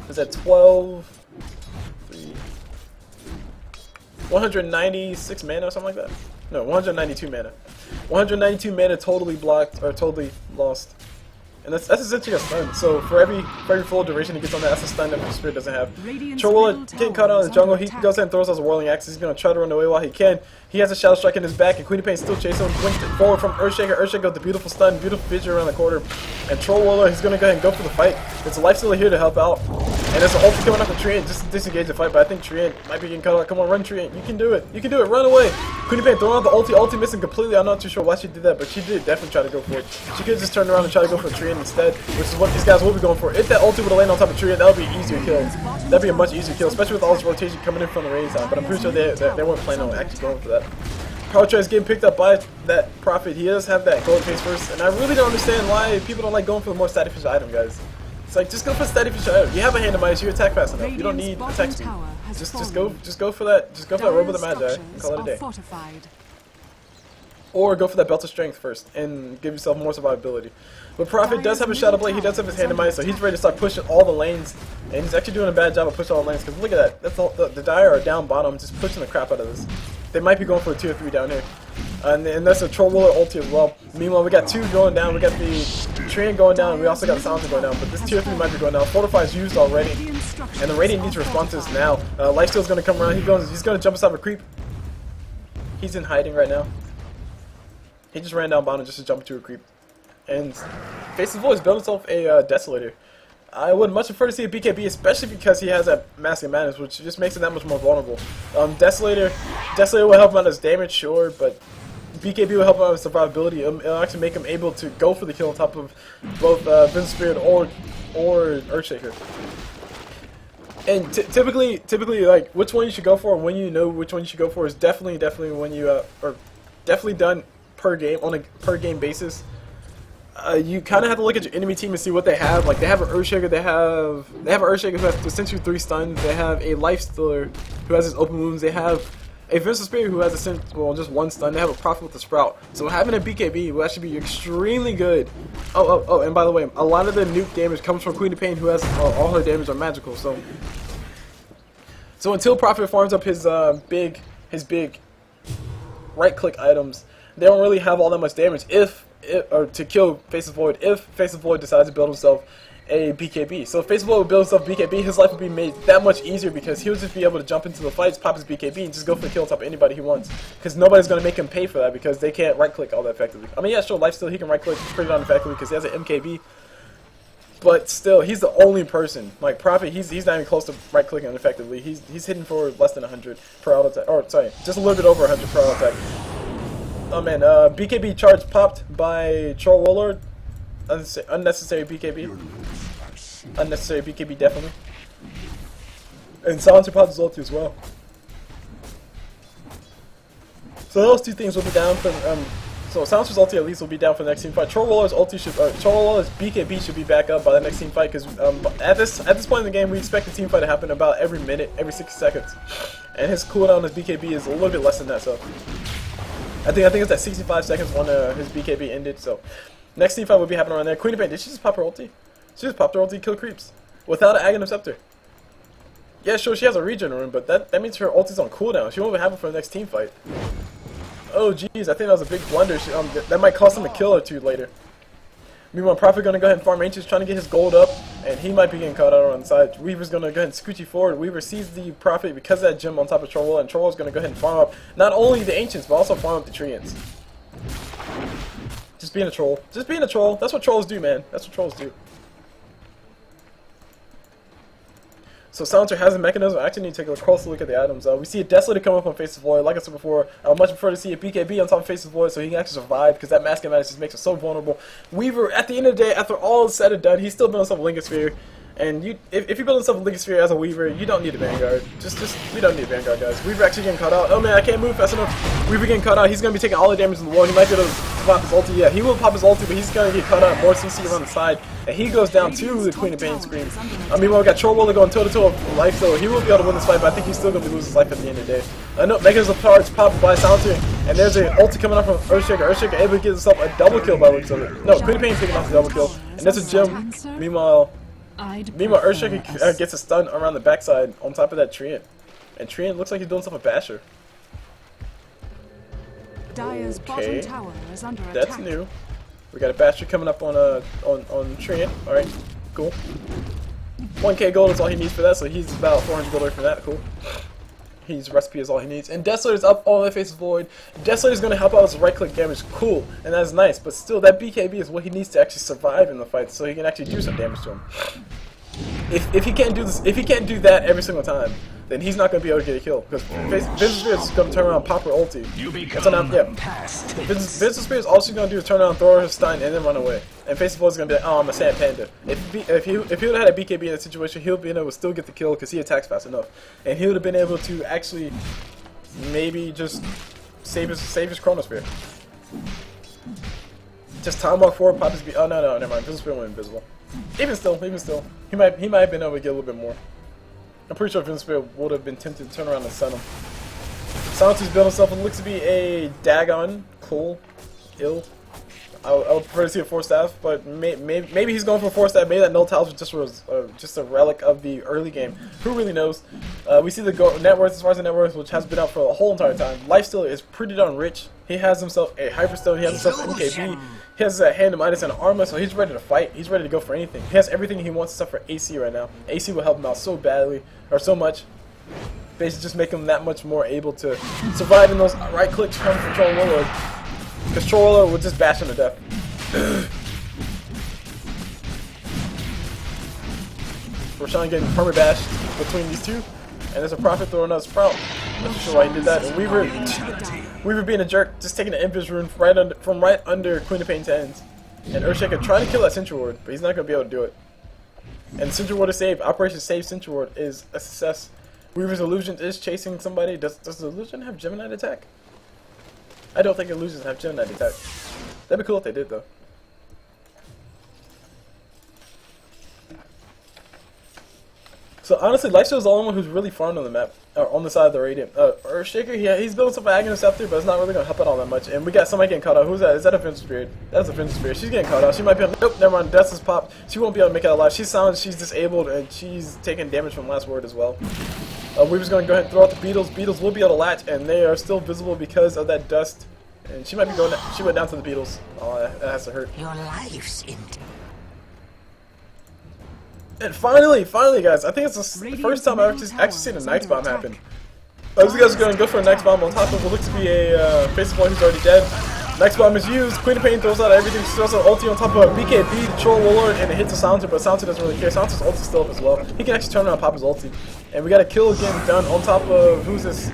is at 12, 196 mana or something like that? No, 192 mana. 192 mana totally blocked, or totally lost. And that's essentially a stun. So for every full duration he gets on that, that's a stun that the Spirit doesn't have. Troll getting caught out in the jungle, he goes ahead and throws out his whirling axe. He's going to try to run away while he can. He has a Shadow Strike in his back, and Queen of Pain still chasing him. Blinked forward from Earthshaker. Earthshaker with the beautiful stun, beautiful vision around the corner. And Troll Warlord, he's going to go ahead and go for the fight. It's a Lifestealer here to help out. And there's an ulti coming up from Treant just to disengage the fight, but I think Treant might be getting cut out. Come on, run Treant. You can do it. You can do it. Run away. Queen of Pain throwing out the ulti missing completely. I'm not too sure why she did that, but she did definitely try to go for it. She could have just turned around and try to go for Treant instead, which is what these guys will be going for. If that ulti would have landed on top of Treant, that would be an easier kill. That'd be a much easier kill, especially with all this rotation coming in from the rain side, but I'm pretty sure they weren't planning on actually going for that. Power Trade is getting picked up by that Prophet. He does have that gold face first, and I really don't understand why people don't like going for the more static fish item, guys. It's like, just go for static fish item. You have a hand of mice, you attack fast enough. You don't need attack speed. Just go for that. Just go for that Robe of the Magi and call it a day. Or go for that Belt of Strength first and give yourself more survivability. But Prophet does have a Shadow Blade, he does have his hand in mice, so he's ready to start pushing all the lanes. And he's actually doing a bad job of pushing all the lanes, because look at that. That's all, the Dire are down bottom, just pushing the crap out of this. They might be going for a tier 3 down here. And that's a Troll Warlord ulti as well. Meanwhile, we got 2 going down, we got the Treant going down, and we also got the Silencer going down. But this tier 3 might be going down. Fortify is used already, and the Radiant needs to respond to this now. Lifesteal's going to come around, he's going to jump inside of a creep. He's in hiding right now. He just ran down bottom just to jump into a creep. And Faceless built himself a Desolator. I would much prefer to see a BKB, especially because he has that Massive Madness, which just makes it that much more vulnerable. Desolator will help him out as damage, sure, but BKB will help him out with survivability. It'll actually make him able to go for the kill on top of both Vengeful Spirit or Earthshaker. And typically, like, which one you should go for, and when you know which one you should go for, is definitely when you or definitely done per game on a per game basis. You kind of have to look at your enemy team and see what they have. Like, they have an Earthshaker, they have an Earthshaker who has essentially 3 stuns. They have a Lifestealer who has his open wounds. They have a Vengeful Spirit who has just 1 stun. They have a Prophet with a Sprout. So having a BKB will actually be extremely good. Oh, and by the way, a lot of the nuke damage comes from Queen of Pain, who has all her damage are magical. So until Prophet farms up his big right click items, they don't really have all that much damage or to kill Faceless Void if Faceless Void decides to build himself a BKB. So if Faceless Void would build himself BKB, his life would be made that much easier, because he'll just be able to jump into the fights, pop his BKB, and just go for the kill on top of anybody he wants. Because nobody's going to make him pay for that, because they can't right click all that effectively. I mean, yeah, sure, Lifestealer, he can right click pretty darn effectively because he has an MKB. But still, he's the only person. Like Prophet, he's not even close to right clicking effectively. He's hitting for less than 100 per auto attack. Or sorry, just a little bit over 100 per auto attack. Oh man, BKB charge popped by Troll Warlord. Unnecessary BKB. Unnecessary BKB, definitely. And Silencer popped his ulti as well. So those 2 things will be down for so Silencer's ulti at least will be down for the next team fight. Troll Warlord's BKB should be back up by the next team fight, because at this point in the game we expect the team fight to happen about every minute, every 60 seconds. And his cooldown on his BKB is a little bit less than that, so I think it's at 65 seconds when his BKB ended. So next team fight will be happening around there. Queen of Pain, did she just pop her ulti? She just popped her ulti, kill creeps without an Aghanim Scepter. Yeah, sure, she has a regen rune, but that means her ult is on cooldown. She won't have it for the next team fight. Oh, jeez, I think that was a big blunder. That might cost him a kill or two later. Meanwhile, Prophet gonna go ahead and farm Ancients, trying to get his gold up, and he might be getting caught out on the side. Weaver's gonna go ahead and scoochie forward. Weaver sees the Prophet because of that gem on top of Troll, and Troll's gonna go ahead and farm up not only the Ancients, but also farm up the Treants. Just being a troll. Just being a troll. That's what trolls do, man. That's what trolls do. So Silencer has a mechanism. I actually need to take a closer look at the items. We see a Desolator come up on Faceless Void. Like I said before, I would much prefer to see a BKB on top of Faceless Void so he can actually survive, because that Mask Advantage just makes it so vulnerable. Weaver, at the end of the day, after all is said and done, he's still building himself a Lincoln Sphere. And if you build yourself a Lincoln Sphere as a Weaver, you don't need a Vanguard. You don't need a Vanguard, guys. Weaver actually getting caught out. Oh man, I can't move fast enough. Weaver getting caught out. He's going to be taking all the damage in the wall. He might be able to pop his ulti. Yeah, he will pop his ulti, but he's going to get caught out. More CC around the side. And he goes down to the Queen of Pain Scream. Meanwhile, we got Trollwaller going toe-to-toe with Lifestealer. He will be able to win this fight, but I think he's still going to lose his life at the end of the day. No, Mechanism Charge popped by Silencer. And there's an ulti coming up from Earthshaker. Earthshaker able to get himself a double kill by the looks of it. No, Queen of Pain picking off the double kill. And there's a gem. Meanwhile, Earthshaker gets a stun around the backside on top of that Treant. And Treant looks like he's doing himself a basher. Dire's bottom tower is under attack. That's new. We got a basher coming up on Treant. Alright, cool. 1k gold is all he needs for that, so he's about 400 gold away from that. Cool. His recipe is all he needs. And Desolator's up on the Faceless Void. Desolator's going to help out with his right-click damage. Cool. And that's nice. But still, that BKB is what he needs to actually survive in the fight, so he can actually do some damage to him. If he can't do this, if he can't do that every single time, then he's not going to be able to get a kill. Because Vengeful Spirit is going to turn around, pop her ulti. Vengeful Spirit is also going to do is turn around, throw her stun, and then run away. And Faceless Void is going to be like, oh, I'm a Sand Panda. If he would have had a BKB in that situation, he would have been able to still get the kill because he attacks fast enough. And he would have been able to actually maybe just save his Chronosphere. Just time walk forward, pop his beat. Oh, no, never mind. Vengeful Spirit went invisible. Even still, he might have been able to get a little bit more. I'm pretty sure Vengeful Spirit would have been tempted to turn around and stun him. Silencer's built himself. It looks to be a Dagon. Cool. Ill. I would prefer to see a 4-staff, but maybe he's going for a 4-staff. Maybe that Null Tiles was just a relic of the early game. Who really knows? We see the net worth, as far as the net worth, which has been out for a whole entire time. Lifestealer is pretty darn rich. He has himself a Hyperstone. He has himself an MKB. He has a hand to Midas and an armor, so he's ready to fight. He's ready to go for anything. He has everything he wants except for AC right now. AC will help him out so badly, or so much. Basically just make him that much more able to survive in those right clicks coming from Troll Warlord. Because Troll Warlord will just bash him to death. Roshan getting perma bashed between these two. And there's a Prophet throwing out a Sprout. Not too sure why he did that. And Weaver being a jerk, just taking an Invis rune from right under Queen of Pain's hands. And Earthshaker trying to kill that Sentry Ward, but he's not going to be able to do it. And Sentry Ward is saved. Operation Save Sentry Ward is a success. Weaver's Illusion is chasing somebody. Does the Illusion have Gemini attack? I don't think Illusions have Gemini attack. That'd be cool if they did, though. So honestly, Lifestealer is the only one who's really farmed on the map, on the side of the Radiant. Earthshaker, yeah, he's building some Aghanim Scepter, but it's not really going to help out all that much. And we got somebody getting caught out. Who's that? Is that a Vengeful Spirit? That's a Vengeful Spirit. She's getting caught out. She might be able to, nope, never mind. Death is popped. She won't be able to make it alive. She's silent, she's disabled, and she's taking damage from Last Word as well. Weaver's going to go ahead and throw out the Beetles. Beetles will be able to latch, and they are still visible because of that dust. And she might be going, she went down to the Beetles. Oh, that has to hurt. Your life's in. And finally, guys, I think it's the first time I've actually seen a Night's Bomb happen. These guys are going to go for a Night's Bomb on top of what looks to be a Faceless Void who's already dead. Night's Bomb is used. Queen of Pain throws out everything. She throws out ulti on top of a BKB, Troll Warlord, and it hits a Silencer, but Silencer doesn't really care. Silencer's ulti's still up as well. He can actually turn around and pop his ulti. And we got a kill again done on top of, who's this?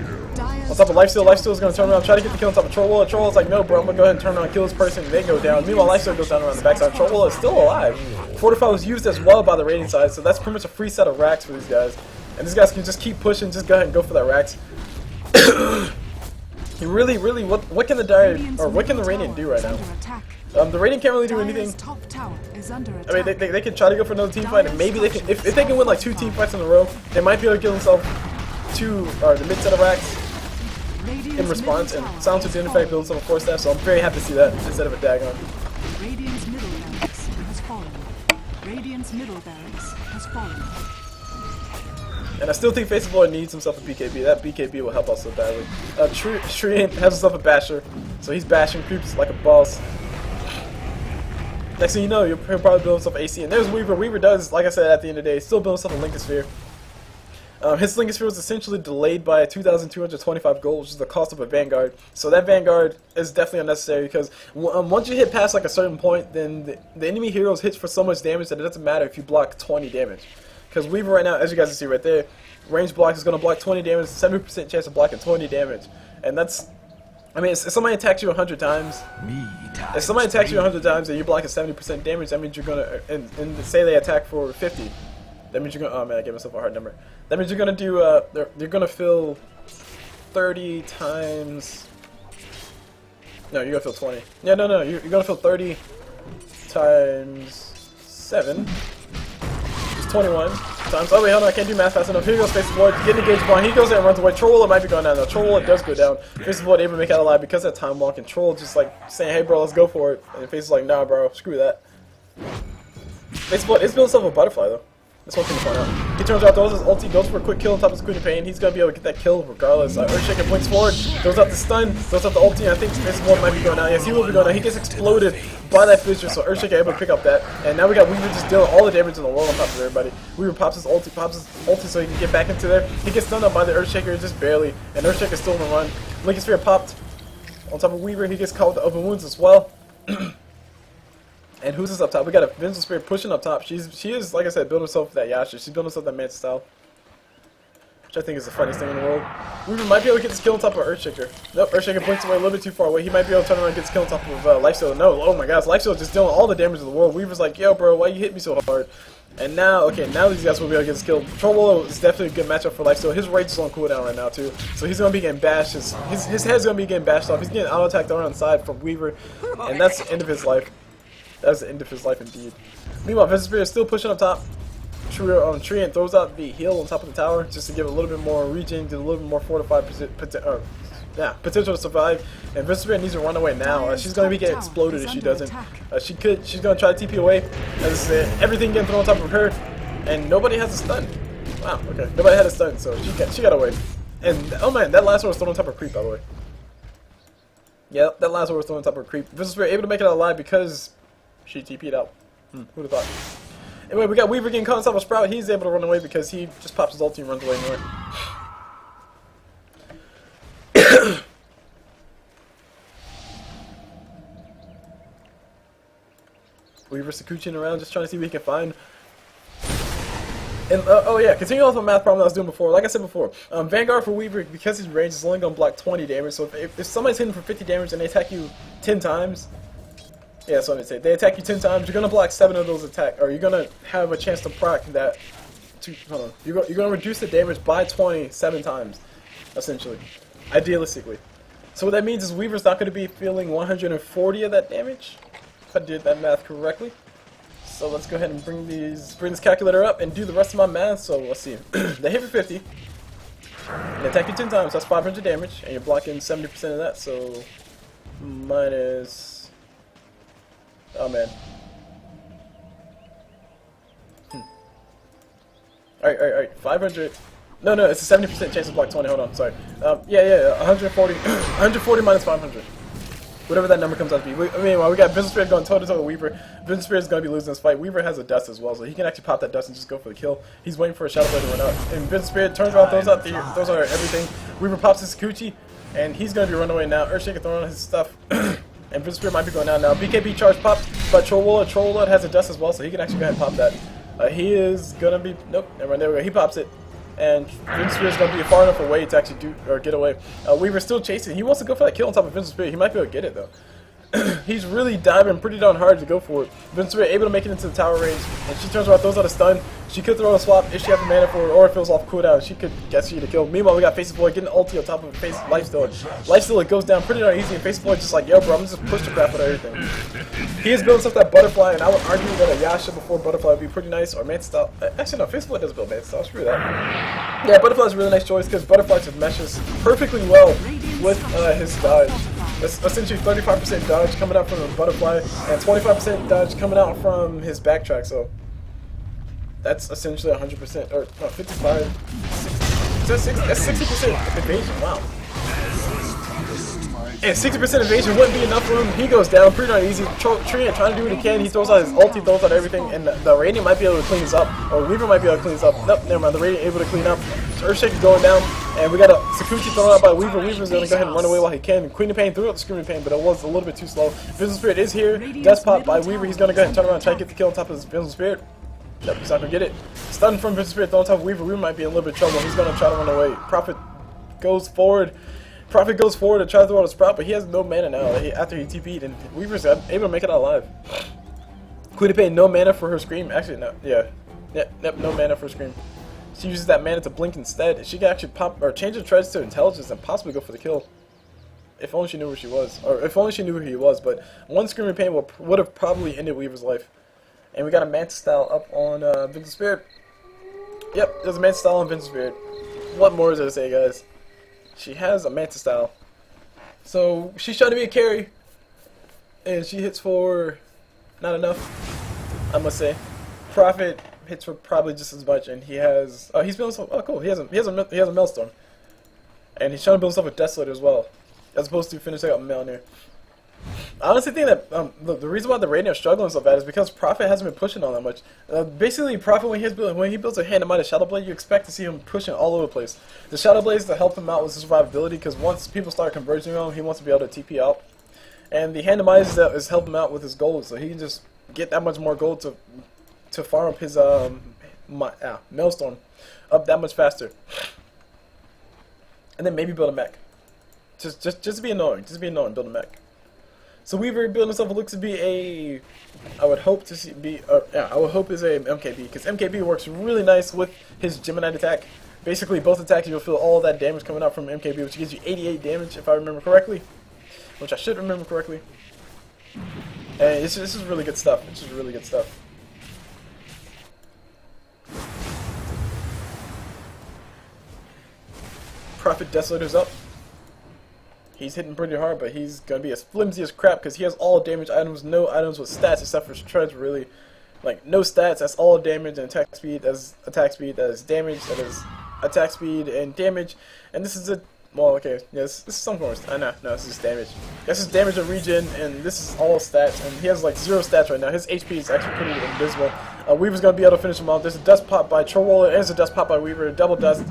On top of Lifestealer. Lifestealer's going to turn around, try to get the kill on top of Troll Warlord. Troll Warlord's like, no, bro, I'm going to go ahead and turn around and kill this person. They go down. Meanwhile, Lifestealer goes down around the backside. Troll Warlord is still alive. Fortify was used as well by the Radiant side, so that's pretty much a free set of racks for these guys. And these guys can just keep pushing, just go ahead and go for that racks. Really, what can the Dire, or what can the Radiant do right now? The Radiant can't really do anything. I mean, they can try to go for another team fight, and maybe they can, if they can win like 2 team fights in a row, they might be able to give themselves the mid set of racks in response, and Silencer did in fact build himself a 4-staff, so I'm very happy to see that instead of a Dagon. Radiant's middle barracks has fallen. Radiant's middle barracks has fallen. And I still think Faceless needs himself a BKB. That BKB will help us so badly. Treant has himself a basher, so he's bashing creeps like a boss. Next thing you know, he'll probably build himself AC. And there's Weaver. Weaver does, like I said, at the end of the day, still build himself a Linkosphere. His Linkosphere was essentially delayed by 2,225 gold, which is the cost of a Vanguard. So that Vanguard is definitely unnecessary because once you hit past like a certain point, then the enemy heroes hits for so much damage that it doesn't matter if you block 20 damage. Because Weaver right now, as you guys can see right there, range block is going to block 20 damage, 70% chance of blocking 20 damage. And that's, I mean, if somebody attacks you 100 times, if somebody attacks you 100 times and you're blocking 70% damage, that means you're going to, and say they attack for 50, that means you're going to, oh man, I gave myself a hard number. That means you're going to do, you're going to fill 30 times, no, you're going to fill 20. Yeah, no, you're going to fill 30 times 7. 21 times. Oh wait, hold on, I can't do math fast enough. Here goes Faceless, getting engaged upon. He goes there and runs away. Troll might be going down now. Troll does go down. Faceless able to make out alive because of that time walk, and Troll just like saying, hey bro, let's go for it. And Faceless like, nah bro, screw that. Faceless is building himself a butterfly though. That's one thing to point out. He turns out, throws his ulti, goes for a quick kill on top of his Queen of Pain. He's going to be able to get that kill regardless. Earthshaker blinks forward, throws out the stun, throws out the ulti, and I think Faceless might be going down. Yes, he will be going down. He gets exploded by that fissure, so Earthshaker able to pick up that. And now we got Weaver just dealing all the damage in the world on top of everybody. Weaver pops his ulti so he can get back into there. He gets stunned up by the Earthshaker just barely, and Earthshaker's still on the run. Linkosphere popped on top of Weaver. He gets caught with the open wounds as well. And who's this up top? We got a Vengeful Spirit pushing up top. She is, like I said, building herself that Yasha. She's building herself that Manta style, which I think is the funniest thing in the world. Weaver might be able to get this kill on top of Earthshaker. Nope, Earthshaker blinks away a little bit too far away. He might be able to turn around and get this kill on top of Lifestealer. No, oh my gosh, Lifestealer just dealing all the damage in the world. Weaver's like, yo bro, why you hit me so hard? And now, okay, now these guys will be able to get this kill. Troll is definitely a good matchup for Lifestealer. His rage is on cooldown right now too, so he's going to be getting bashed. His head's going to be getting bashed off. He's getting auto-attacked around the side from Weaver, and that's the end of his life. That's the end of his life indeed. Meanwhile, Vengeful Spirit is still pushing up top. Treant throws out the heal on top of the tower just to give it a little bit more regen, get a little bit more fortified potential to survive. And Vengeful Spirit needs to run away now. She's going to be getting exploded if she doesn't. She's going to try to TP away. As I said, everything getting thrown on top of her, and nobody has a stun. Wow, okay, nobody had a stun, so she got away. And oh man, that last one was thrown on top of Creep, by the way. Yeah, that last one was thrown on top of Creep. Vengeful Spirit able to make it out alive because she TP'd out. Who'd have thought? Anyway, we got Weaver getting caught on top of Sprout. He's able to run away because he just pops his ulti and runs away anyway. Weaver Sakuchin around just trying to see what he can find. And oh yeah, continuing off the math problem I was doing before. Like I said before, Vanguard for Weaver, because his range is only going to block 20 damage. So if somebody's hitting for 50 damage and they attack you 10 times, yeah, that's what I'm saying. They attack you 10 times, you're gonna block 7 of those attacks, or you're gonna have a chance to proc that. Hold on, you're gonna reduce the damage by 20 7 times, essentially, idealistically. So what that means is Weaver's not gonna be feeling 140 of that damage, if I did that math correctly. So let's go ahead and bring this calculator up and do the rest of my math. So let's see. They hit for 50. They attack you 10 times. That's 500 damage, and you're blocking 70% of that. So minus. Oh man. Alright. 500. No, it's a 70% chance to block 20. Hold on, sorry. Yeah. 140 minus 500. Whatever that number comes out to be. Meanwhile, we got Vengeful Spirit going toe-to-toe with Weaver. Vengeful Spirit is going to be losing this fight. Weaver has a dust as well, so he can actually pop that dust and just go for the kill. He's waiting for a Shadow Blade to run out. And Vengeful Spirit turns around, throws out everything. Weaver pops his Sakuchi, and he's going to be running away now. Earthshaker throwing on his stuff. And Vengeful Spirit might be going down now. BKB charge popped, but Warlord has a dust as well, so he can actually go ahead and pop that. He is going to be... Nope, never mind, there we go. He pops it. And Vengeful Spirit is going to be far enough away to actually get away. Weaver's still chasing. He wants to go for that kill on top of Vengeful Spirit. He might be able to get it, though. He's really diving pretty darn hard to go for it. Vengeful Spirit able to make it into the tower range, and she turns around, throws out a stun. She could throw a swap if she has the mana for it, or if it was off cooldown, she could get you to kill. Meanwhile, we got Faceless getting ulti on top of Lifestealer. Lifestealer goes down pretty darn easy, and Faceless just like, yo bro, I'm just push the crap out of everything. He is building stuff that Butterfly, and I would argue that a Yasha before Butterfly would be pretty nice, or Manta style. Actually no, Faceless does build Manta style, screw that. Yeah, Butterfly's a really nice choice, because Butterfly just meshes perfectly well with his dodge. That's essentially 35% dodge coming out from the Butterfly, and 25% dodge coming out from his backtrack, so That's essentially 100%, or no, 55, 60, that's 60% evasion, wow. And 60% evasion wouldn't be enough for him. He goes down pretty darn easy. Treant trying to do what he can. He throws out his ult, he throws out everything, and the Radiant might be able to clean this up. Or Weaver might be able to clean this up. Nope, never mind. The Radiant able to clean up. So Earthshaker going down, and we got a Sakuchi thrown out by Weaver. Weaver's going to go ahead and run away while he can. Queen of Pain threw out the Screaming Pain, but it was a little bit too slow. Vengeful Spirit is here. Death Pop by Weaver. He's going to go ahead and turn around and try to get the kill on top of his Vengeful Spirit. Nope, he's not going to get it. Stun from Vengeful Spirit thrown on top of Weaver. Weaver might be in a little bit of trouble. He's going to try to run away. Prophet goes forward. Prophet goes forward to try to throw out a Sprout, but he has no mana now after he TP'd, and Weaver's able to make it out alive. Queen of Pain, no mana for her Scream. Actually, no. Yeah. Yep, no mana for Scream. She uses that mana to blink instead. She can actually pop or change her treads to intelligence and possibly go for the kill. If only she knew where she was, or if only she knew where he was. But one Screaming Pain would have probably ended Weaver's life. And we got a Mantis style up on Vengeful Spirit. Yep, there's a Mantis style on Vengeful Spirit. What more is there to say, guys? She has a Mantis style. So she's trying to be a carry. And she hits for not enough, I must say. Prophet hits for probably just as much, and he has he's building himself, oh cool, he has a Maelstrom. And he's trying to build himself a Desolator as well. As opposed to finishing out Mjolnir. I honestly think that the reason why the Radiant are struggling so bad is because Prophet hasn't been pushing all that much. Basically, Prophet, when he builds a hand-to-minded Shadow Blade, you expect to see him pushing all over the place. The Shadow Blades to help him out with his survivability, because once people start converging on him, he wants to be able to TP out. And the hand-to-minded is helping him out with his gold, so he can just get that much more gold to farm up his Maelstrom up that much faster. And then maybe build a mech. Just to be annoying. Just to be annoying, build a mech. So Weaver building himself looks to be a, I would hope is a MKB, because MKB works really nice with his Gemini attack. Basically, both attacks you'll feel all that damage coming out from MKB, which gives you 88 damage if I remember correctly, which I should remember correctly. And this is really good stuff. This is really good stuff. Prophet Desolator's up. He's hitting pretty hard, but he's going to be as flimsy as crap because he has all damage items, no items with stats except for treads, really. Like, no stats, that's all damage and attack speed, that's attack speed, that is damage, that is attack speed and damage. And this is a, well, okay, yes, this is some form of, no, this is damage. This is damage and regen, and this is all stats, and he has like 0 stats right now. His HP is actually pretty invisible. Weaver's going to be able to finish him off. There's a dust pop by Warlord, and there's a dust pop by Weaver, double dust.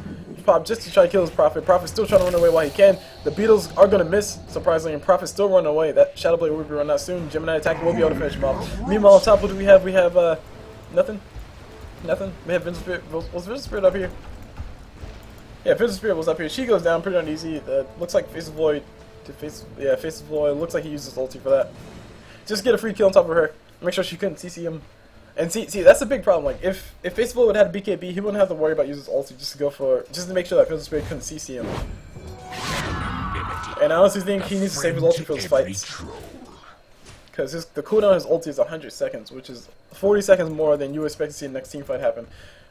Pop just to try to kill his Prophet. Prophet's still trying to run away while he can. The Beetles are going to miss, surprisingly, and Prophet's still running away. That Shadow Blade will be run out soon. Gemini attack will be able to finish him off. Meanwhile, on top, what do we have? We have, nothing. Nothing. We have Vengeful Spirit. Was Vengeful Spirit up here? Yeah, Vengeful Spirit was up here. She goes down pretty uneasy. Looks like Faceless Void. Faceless Void. Looks like he uses ulti for that. Just get a free kill on top of her. Make sure she couldn't CC him. And see, that's a big problem. Like, if Faceless would have had a BKB, he wouldn't have to worry about using his ulti just to make sure that Vengeful Spirit couldn't CC him. And I honestly think he needs to save his ulti for his fights. Because the cooldown of his ulti is 100 seconds, which is 40 seconds more than you would expect to see the next team fight happen.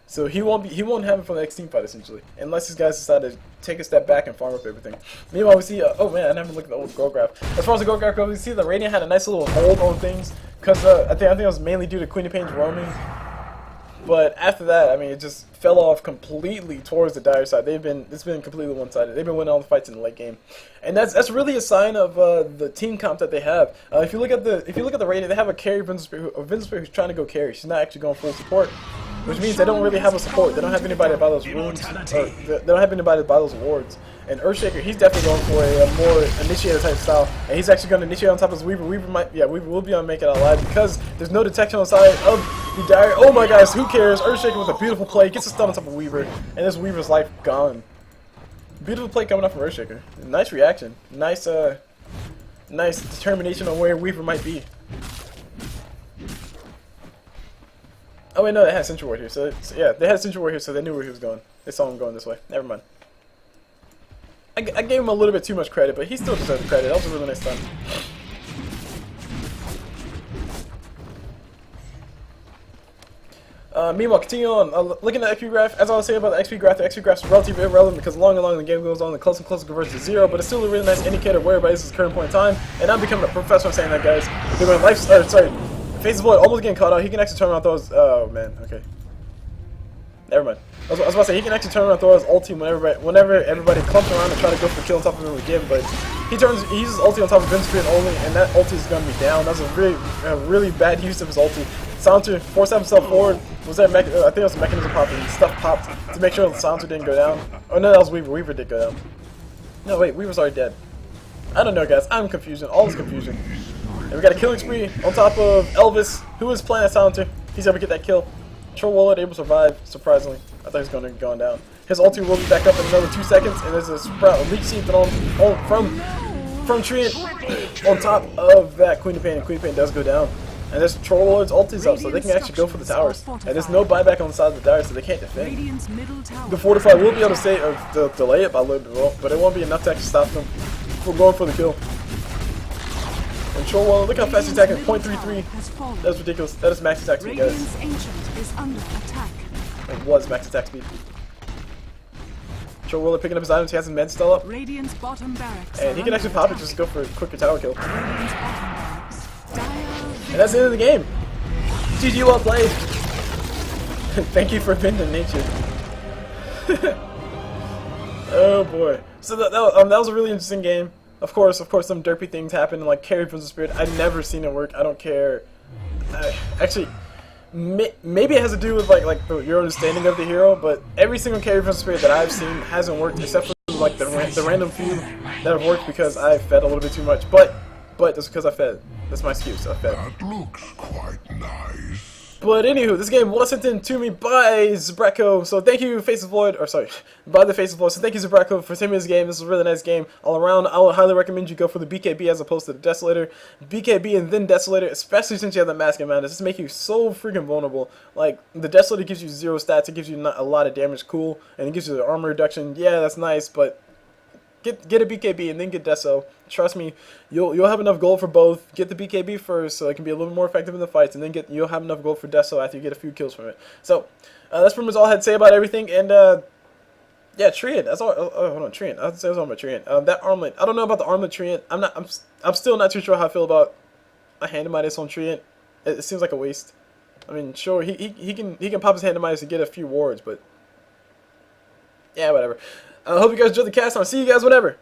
So he won't have it for the next team fight, essentially, unless these guys decide to take a step back and farm up everything. Meanwhile, we see, oh man, I never looked at the old goal graph. As far as the goal graph goes, we see the Radiant had a nice little hold on things, because I think it was mainly due to Queen of Pain's roaming. But after that, I mean, it just fell off completely towards the dire side. It's been completely one-sided. They've been winning all the fights in the late game, and that's really a sign of the team comp that they have. If you look at the Radiant, they have a carry Vengeful Spirit who's trying to go carry. She's not actually going full support, which means they don't really have a support. They don't have anybody to buy those runes. They don't have anybody to buy those wards. And Earthshaker, he's definitely going for a more initiator type style, and he's actually going to initiate on top of his Weaver. Weaver will be able to make it out alive because there's no detection on the side of the dire. Oh my gosh, who cares? Earthshaker with a beautiful play gets a stun on top of Weaver, and this Weaver's life gone. Beautiful play coming up from Earthshaker. Nice reaction. Nice determination on where Weaver might be. Oh wait, no, they had Sentry Ward here. So yeah, they had Sentry Ward here, so they knew where he was going. They saw him going this way. Never mind. I gave him a little bit too much credit, but he still deserved the credit. That was a really nice stun. Meanwhile, continue on. Looking at the XP graph, as I was saying about the XP graph is relatively irrelevant because along the game goes on, the closer and closer converges to 0, but it's still a really nice indicator of where everybody is at the current point in time. And I'm becoming a professor in saying that, guys. They're going Faceless Void almost getting caught out. He can actually turn around those. Oh man, okay. Never mind. I was about to say, he can actually turn around and throw his ulti whenever everybody clumps around and try to go for kill on top of him again, but he uses ulti on top of Vengeful only, and that ulti is going to be down. That's a really bad use of his ulti. Silencer forced himself forward. Was that I think it was mechanism popping. Stuff popped to make sure the Silencer didn't go down. Oh no, that was Weaver. Weaver did go down. No, wait, Weaver's already dead. I don't know, guys. I'm confusing. All this confusion. And we got a killing spree on top of Elvis, who is playing as Silencer. He's able to get that kill. Troll Warlord able to survive, surprisingly. I thought he was going to go down. His ulti will be back up in another 2 seconds, and there's a sprout, a leech seed thrown from Treant on top of that Queen of Pain, and Queen of Pain does go down. And there's Troll Warlord's ulti's up, so they can actually go for the towers. And there's no buyback on the side of the tower, so they can't defend. The fortify will be able to stay or delay it by a little bit, but it won't be enough to actually stop them from going for the kill. And Troll Warlord, look how fast he's attacking, 0.33. That's ridiculous. That is max attack speed, guys. It was max attack speed. Troll Warlord picking up his items, he has his med still up. And he can actually pop it just to go for a quicker tower kill. And that's the end of the game. GG, well played. Thank you for bending nature. Oh boy. So that was a really interesting game. Of course, some derpy things happen, like carry Vengeful Spirit. I've never seen it work. I don't care. Actually, maybe it has to do with like your understanding of the hero, but every single carry Vengeful Spirit that I've seen hasn't worked, except for like the random few that have worked because I fed a little bit too much. But that's because I fed. That's my excuse. I fed. That looks quite nice. But anywho, this game was sent in to me by Zebretko, so thank you, Faceless, by the Faceless. So thank you, Zebretko, for sending me this game. This is a really nice game all around. I would highly recommend you go for the BKB as opposed to the Desolator. BKB and then Desolator, especially since you have the Mask and Madness, this makes you so freaking vulnerable. Like, the Desolator gives you 0 stats, it gives you not a lot of damage, cool, and it gives you the armor reduction. Yeah, that's nice, but get a BKB and then get Deso. Trust me, you'll have enough gold for both. Get the BKB first so it can be a little more effective in the fights, and then you'll have enough gold for Deso after you get a few kills from it. So that's pretty much all I had to say about everything. And yeah, Treant. That's all. Oh, hold on, Treant. I have to say something about Treant. That armlet. I don't know about the armlet Treant. I'm still not too sure how I feel about a hand of Midas on Treant. It seems like a waste. I mean, sure, he can pop his hand of Midas to get a few wards, but yeah, whatever. I hope you guys enjoyed the cast, and I'll see you guys whenever.